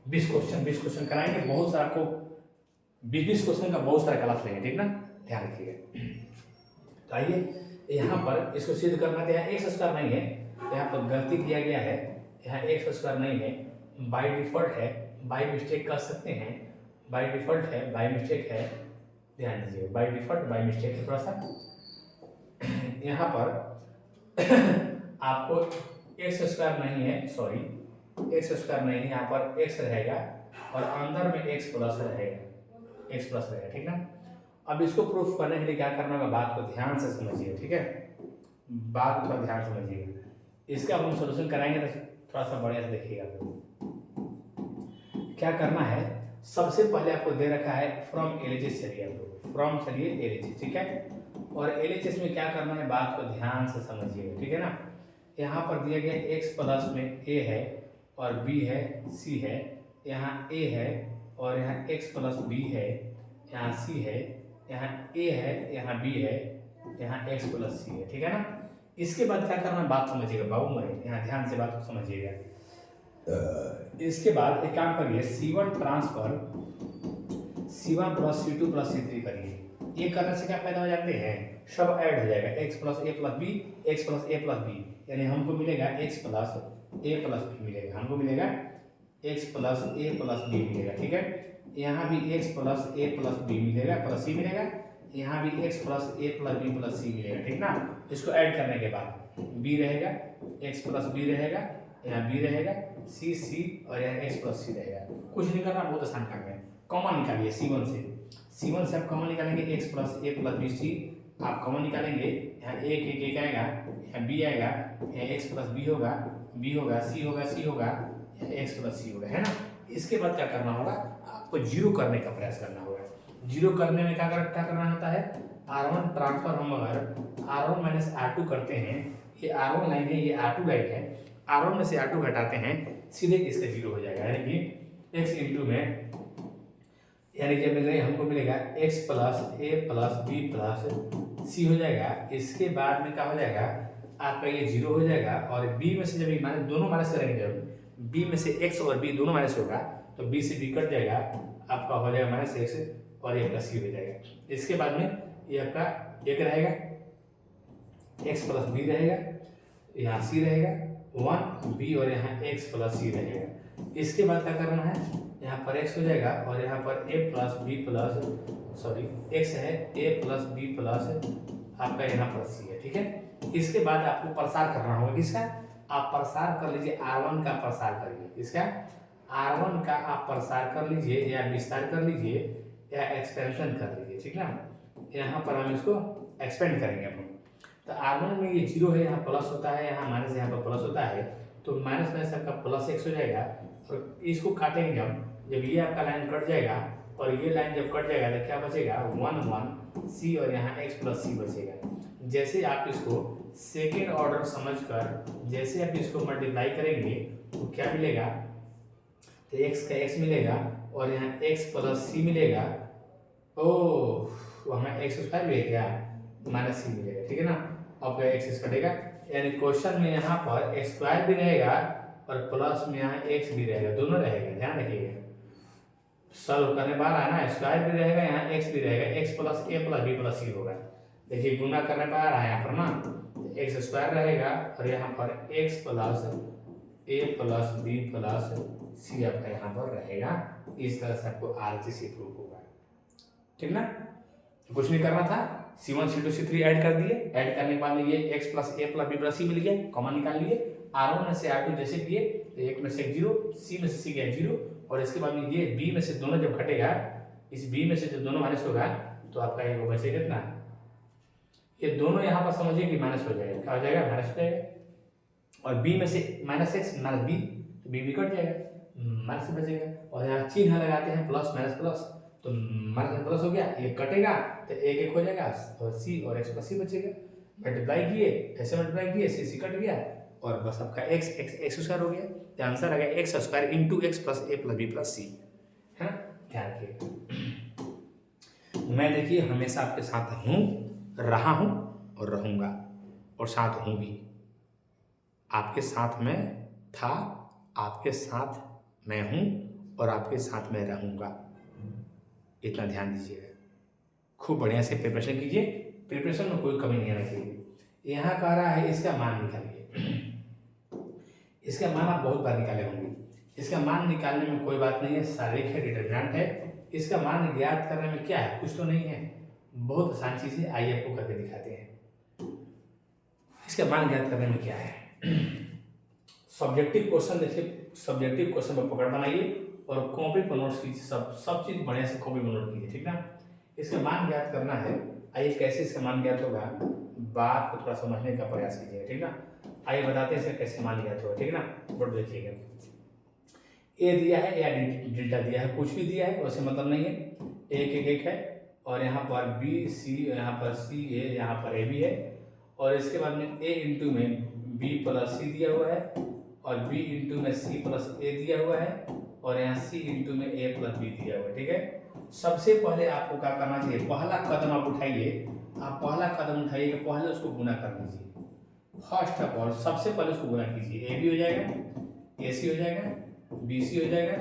20 क्वेश्चन कराएंगे, बहुत सारा आपको 20 क्वेश्चन का बहुत सारा क्लास लेंगे, ठीक ना, ध्यान रखिएगा। तो आइए यहाँ पर इसको सिद्ध करना है। यहाँ एक्स स्क्वायर नहीं है, यहाँ पर गलती किया गया है, यहाँ एक्स स्क्वायर नहीं है, बाय डिफॉल्ट है, बाय मिस्टेक कर सकते हैं, बाय डिफॉल्ट है, बाय मिस्टेक है, ध्यान दीजिए, बाय डिफॉल्ट बाय मिस्टेक है थोड़ा सा। यहाँ पर आपको एक्स स्क्वायर नहीं है, सॉरी एक्स स्क्वायर नहीं है, यहाँ पर एक्स रहेगा और अंदर में एक्स प्लस रहेगा, एक्स प्लस रहेगा, ठीक ना। अब इसको प्रूफ करने के लिए क्या करना होगा, बात को ध्यान से समझिए, ठीक है, बात को थोड़ा ध्यान समझिएगा। इसका हम सोल्यूशन कराएंगे तो थोड़ा सा बढ़िया से देखिएगा। क्या करना है, सबसे पहले आपको दे रखा है फ्रॉम एलएचएस, चलिए आप लोग फ्रॉम चलिए एलएचएस, ठीक है। और एलएचएस में क्या करना है, बात को ध्यान से समझिएगा, ठीक है ना। यहाँ पर दिया गया एक्स प्लस में ए है और बी है, सी है, यहाँ ए है और यहाँ एक्स प्लस बी है, यहाँ सी है, यहाँ ए है, यहाँ बी है, यहाँ एक्स प्लस सी है, ठीक है ना। इसके बाद क्या करना है, बात समझिएगा बाबू मेरे, यहाँ ध्यान से बात को समझिएगा। इसके बाद एक काम करिए, C1 transfer C1 plus C2 plus C3 करिए। ये करने से क्या फायदा हो जाते हैं, सब ऐड हो जाएगा, x plus a plus B, x plus a plus B, यानी हमको मिलेगा x plus a plus B मिलेगा, हमको मिलेगा x plus a plus B मिलेगा, ठीक है। यहाँ भी x plus a plus B मिलेगा, प्लस सी मिलेगा, यहाँ भी x plus a plus b plus सी मिलेगा, ठीक ना। इसको ऐड करने के बाद b रहेगा, x प्लस बी रहेगा, यहाँ b रहेगा, सी सी और यहाँ x प्लस सी रहेगा। कुछ नहीं करना, बहुत आसान काम है। कॉमन निकालिए C1 से आप कॉमन निकालेंगे, x plus a plus b सी आप कॉमन निकालेंगे, यहाँ एक आएगा, यहाँ b आएगा, यहाँ x प्लस बी होगा, b होगा, c होगा, c होगा, यहाँ x प्लस सी होगा, है ना। इसके बाद क्या करना होगा, आपको जीरो करने का प्रयास करना होगा। जीरो करने में क्या करना होता है, R1 ट्रांसफर हम अगर R1 माइनस R2 करते हैं, ये R1 लाइन है, ये R2 लाइन है, R1 में से R2 घटाते हैं, सीधे इसका जीरो हो जाएगा, यानी कि x इंटू में, यानी कि मिलेगा हमको मिलेगा x plus a plus b plus सी हो जाएगा। इसके बाद में क्या हो जाएगा, आपका ये जीरो हो जाएगा और b में से जब माइनस दोनों माइनस करेंगे, जब b में से x और b दोनों माइनस होगा तो b से b कट जाएगा, आपका हो जाएगा माइनस x और ये प्लस सी हो जाएगा। इसके बाद में ये आपका एक रहेगा, x प्लस बी रहेगा, यहाँ c रहेगा 1 b और यहाँ x प्लस सी रहेगा। इसके बाद क्या करना है, यहाँ पर x हो जाएगा और यहाँ पर a plus b plus sorry x है a प्लस बी प्लस आपका यहाँ प्लस सी है, ठीक है। इसके बाद आपको प्रसार करना होगा, किसका, आप प्रसार कर लीजिए, R1 का प्रसार करिए, इसका R1 का आप प्रसार कर लीजिए या विस्तार कर लीजिए या एक्सपेंशन कर लीजिए, ठीक ना। यहाँ पर हम इसको एक्सपेंड करेंगे अपन। तो R1 में ये जीरो है, यहाँ प्लस होता है, यहाँ माइनस, यहाँ पर प्लस होता है, तो माइनस माइनस आपका प्लस x हो जाएगा और इसको काटेंगे हम, जब ये आपका लाइन कट जाएगा और ये लाइन जब कट जाएगा तो क्या बचेगा, 1 1 c और यहाँ x प्लस सी बचेगा। जैसे आप इसको सेकेंड ऑर्डर समझकर जैसे आप इसको मल्टीप्लाई करेंगे तो क्या मिलेगा, तो x का x मिलेगा और यहाँ x प्लस सी मिलेगा, ओह वहाँ x स्क्वायर भी है क्या, माइनस सी मिलेगा, ठीक है ना। अब x कटेगा, यानी क्वेश्चन में यहाँ पर x स्क्वायर भी रहेगा और प्लस में यहाँ x भी रहेगा, दोनों रहेगा, ध्यान रखिएगा। सॉल्व करने पर आ ना, स्क्वायर भी रहेगा, यहाँ x भी रहेगा, x plus a plus b plus सी होगा। देखिए गुना करने पर आ रहा है यहाँ पर ना, x स्क्वायर रहेगा और यहाँ पर x plus a plus b plus सी आपका यहाँ पर रहेगा। इस तरह से आपको RCC प्रूफ होगा, ठीक ना। कुछ नहीं करना था, C1 C2 C3 ऐड कर दिए, ऐड करने के बाद में ये x plus a plus b plus सी मिल गया, कॉमन निकाल लिए। R1 में से R2 जैसे किए तो एक में से जीरो, C में से C गया जीरो और इसके बाद में ये B में से दोनों जब घटेगा, इस B में से जब दोनों माइनस होगा तो आपका ये बचेगा कितना, ये दोनों यहाँ पर समझिए कि माइनस हो जाएगा, क्या हो जाएगा, माइनस हो जाएगा। और बी में से माइनस एक्स माइनस बी, तो बी भी कट जाएगा, माइनस बचेगा। और यहाँ चिन्ह लगाते हैं प्लस माइनस प्लस, तो माइनस प्लस हो गया, ये कटेगा तो एक एक हो जाएगा, और सी और एक्स प्लस सी बचेगा। मल्टीप्लाई किए, ऐसे मल्टीप्लाई किए, सी सी कट गया, और बस आपका एक्स एक्स एक्स स्क्वायर हो गया। तो आंसर आ गया x square into x plus a plus b plus c, है ना। ध्यान रखिएगा, मैं देखिए हमेशा आपके साथ हूँ, रहा हूँ और रहूँगा, और साथ हूँ भी। आपके साथ मैं था, आपके साथ मैं हूँ, और आपके साथ मैं रहूँगा। इतना ध्यान दीजिएगा, खूब बढ़िया से प्रिपरेशन कीजिए, प्रिपरेशन में कोई कमी नहीं आना चाहिए। यहाँ कह रहा है इसका मान निकालिए, इसका मान आप बहुत बार निकाले होंगे। इसका मान निकालने में कोई बात नहीं है, शारीरिक है, डिटरमिनेंट है। इसका मान ज्ञात करने में क्या है, कुछ तो नहीं है, बहुत आसान चीज़ है। आइए आपको करके दिखाते हैं। इसका मान ज्ञात करने में क्या है, सब्जेक्टिव क्वेश्चन देखिए, सब्जेक्टिव क्वेश्चन पर पकड़ बनाइए और कॉपी पर नोट्स कीजिए, सब चीज़ बढ़िया से कॉपी पर नोट कीजिए, ठीक ना। इसका मान ज्ञात करना है, आइए कैसे इसका मान ज्ञात होगा, बात को थोड़ा समझने का प्रयास कीजिएगा, ठीक ना। आइए बताते हैं इसका कैसे मान ज्ञात होगा, ठीक ना। बोर्ड देखिएगा, ए दिया है या डेल्टा दिया है, कुछ भी दिया है वैसे मतलब नहीं है, एक एक एक है, और यहाँ पर बी सी, यहाँ पर सी ए, यहाँ पर ए बी है, और इसके बाद में ए इंटू में बी प्लस सी दिया हुआ है, और बी इंटू में सी प्लस ए दिया हुआ है, और यहाँ सी इंटू में ए प्लस बी दिया हुआ है, ठीक है। सबसे पहले आपको क्या करना चाहिए, पहला कदम आप उठाइए, आप पहला कदम उठाइएगा, पहले उसको गुना कर लीजिए। फर्स्ट ऑफ ऑल सबसे पहले उसको गुना कीजिए, ए बी हो जाएगा, ए सी हो जाएगा, बी सी हो जाएगा,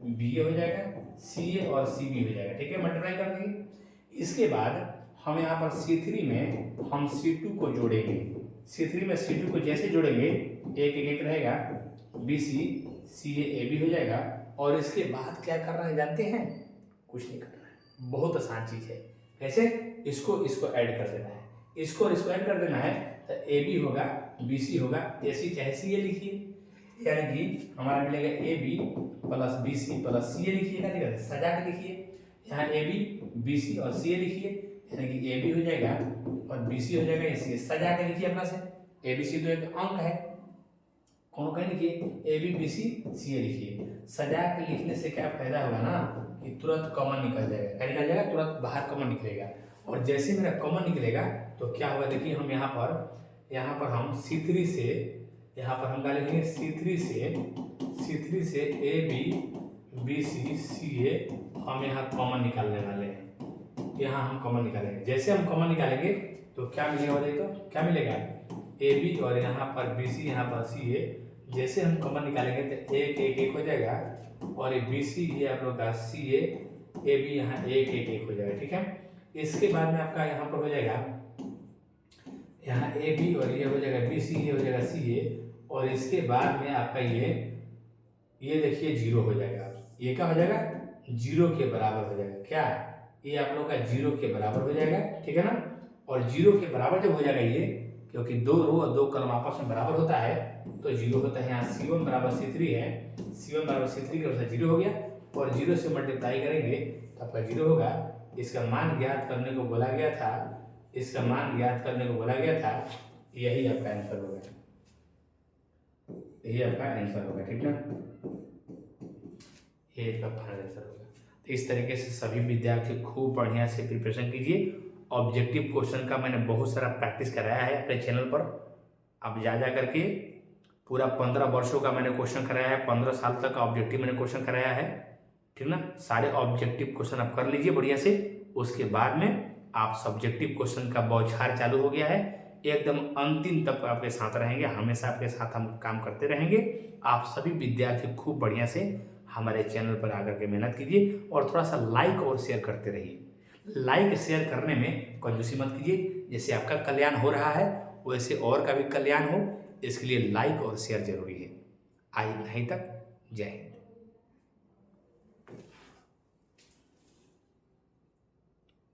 बी ए हो जाएगा, सी ए और सी बी हो जाएगा, ठीक है। मल्टीप्लाई कर देंगे। इसके बाद हम यहाँ पर C3 में हम C2 को जोड़ेंगे, C3 में C2 को जैसे जोड़ेंगे एक एक एक रहेगा, B C C A B हो जाएगा। और इसके बाद क्या करना है जानते हैं, कुछ नहीं करना है, बहुत आसान चीज़ है। कैसे, इसको ऐड कर देना है, इसको और इसको ऐड कर देना है, तो ए बी होगा, बी सी होगा, ए सी चाहे सी ए लिखिए, यानी कि हमारा मिलेगा a b plus b c plus c a लिखिएगा, ठीक है, सजा के लिखिए। यहाँ ए बी सी और सी ए लिखिए, यानी कि ए बी हो जाएगा और बी सी हो जाएगा, इसी सजा के लिखिए अपना से। ए बी सी तो एक अंक है, कौन कहीं लिखिए, ए बी बी सी ए लिखिए। सजा के लिखने से क्या फायदा होगा ना, कि तुरंत कॉमन निकल जाएगा, क्या निकल जाएगा, तुरंत बाहर कॉमन निकलेगा। और जैसे मेरा कॉमन निकलेगा तो क्या होगा, देखिए हम यहाँ पर हम C3 से, यहाँ पर हम क्या लिखेंगे, C3 से ए बी बी सी सी ए हम यहाँ कॉमन निकालने वाले हैं। यहाँ हम कॉमन निकालेंगे, जैसे हम कॉमन निकालेंगे तो क्या मिलेगा, बताइए तो क्या मिलेगा, ए बी और यहाँ पर बी सी, यहाँ पर सी ए। जैसे हम कॉमन निकालेंगे तो एक एक एक हो जाएगा, और ये बी सी ये आप लोग का सी ए बी यहाँ एक एक एक हो जाएगा, ठीक है। इसके बाद में आपका यहाँ पर हो जाएगा, यहाँ ए बी और ये हो जाएगा बी सी, ये हो जाएगा सी ए, और इसके बाद में आपका ये देखिए जीरो हो जाएगा, ये क्या हो जाएगा, जीरो के बराबर हो जाएगा। क्या है, ये आप लोग का जीरो के बराबर हो जाएगा, ठीक है ना। और जीरो के बराबर जब हो जाएगा ये, क्योंकि दो रो और दो कॉलम आपस में बराबर होता है तो जीरो होता है। यहाँ C1 बराबर C3 है, C1 बराबर C3 का जीरो हो गया, और जीरो से मल्टीप्लाई करेंगे तो आपका जीरो होगा। इसका मान ज्ञात करने को बोला गया था, इसका मान ज्ञात करने को बोला गया था, यही आपका आंसर होगा, यही आपका आंसर होगा, ठीक ना। ये आपका फाइनल आंसर होगा। तो इस तरीके से सभी विद्यार्थी खूब बढ़िया से प्रिपरेशन कीजिए। ऑब्जेक्टिव क्वेश्चन का मैंने बहुत सारा प्रैक्टिस कराया है अपने चैनल पर, अब जा करके पूरा 15 वर्षों का मैंने क्वेश्चन कराया है, 15 साल तक का ऑब्जेक्टिव मैंने क्वेश्चन कराया है, ठीक ना। सारे ऑब्जेक्टिव क्वेश्चन आप कर लीजिए बढ़िया से। उसके बाद में आप सब्जेक्टिव क्वेश्चन का बौछार चालू हो गया है, एकदम अंतिम तक आपके साथ रहेंगे, हमेशा आपके साथ हम काम करते रहेंगे। आप सभी विद्यार्थी खूब बढ़िया से हमारे चैनल पर आकर के मेहनत कीजिए, और थोड़ा सा लाइक और शेयर करते रहिए। लाइक शेयर करने में कंजूसी मत कीजिए, जैसे आपका कल्याण हो रहा है वैसे और का भी कल्याण हो, इसके लिए लाइक और शेयर जरूरी है। आई नहीं तक, जय हिंद।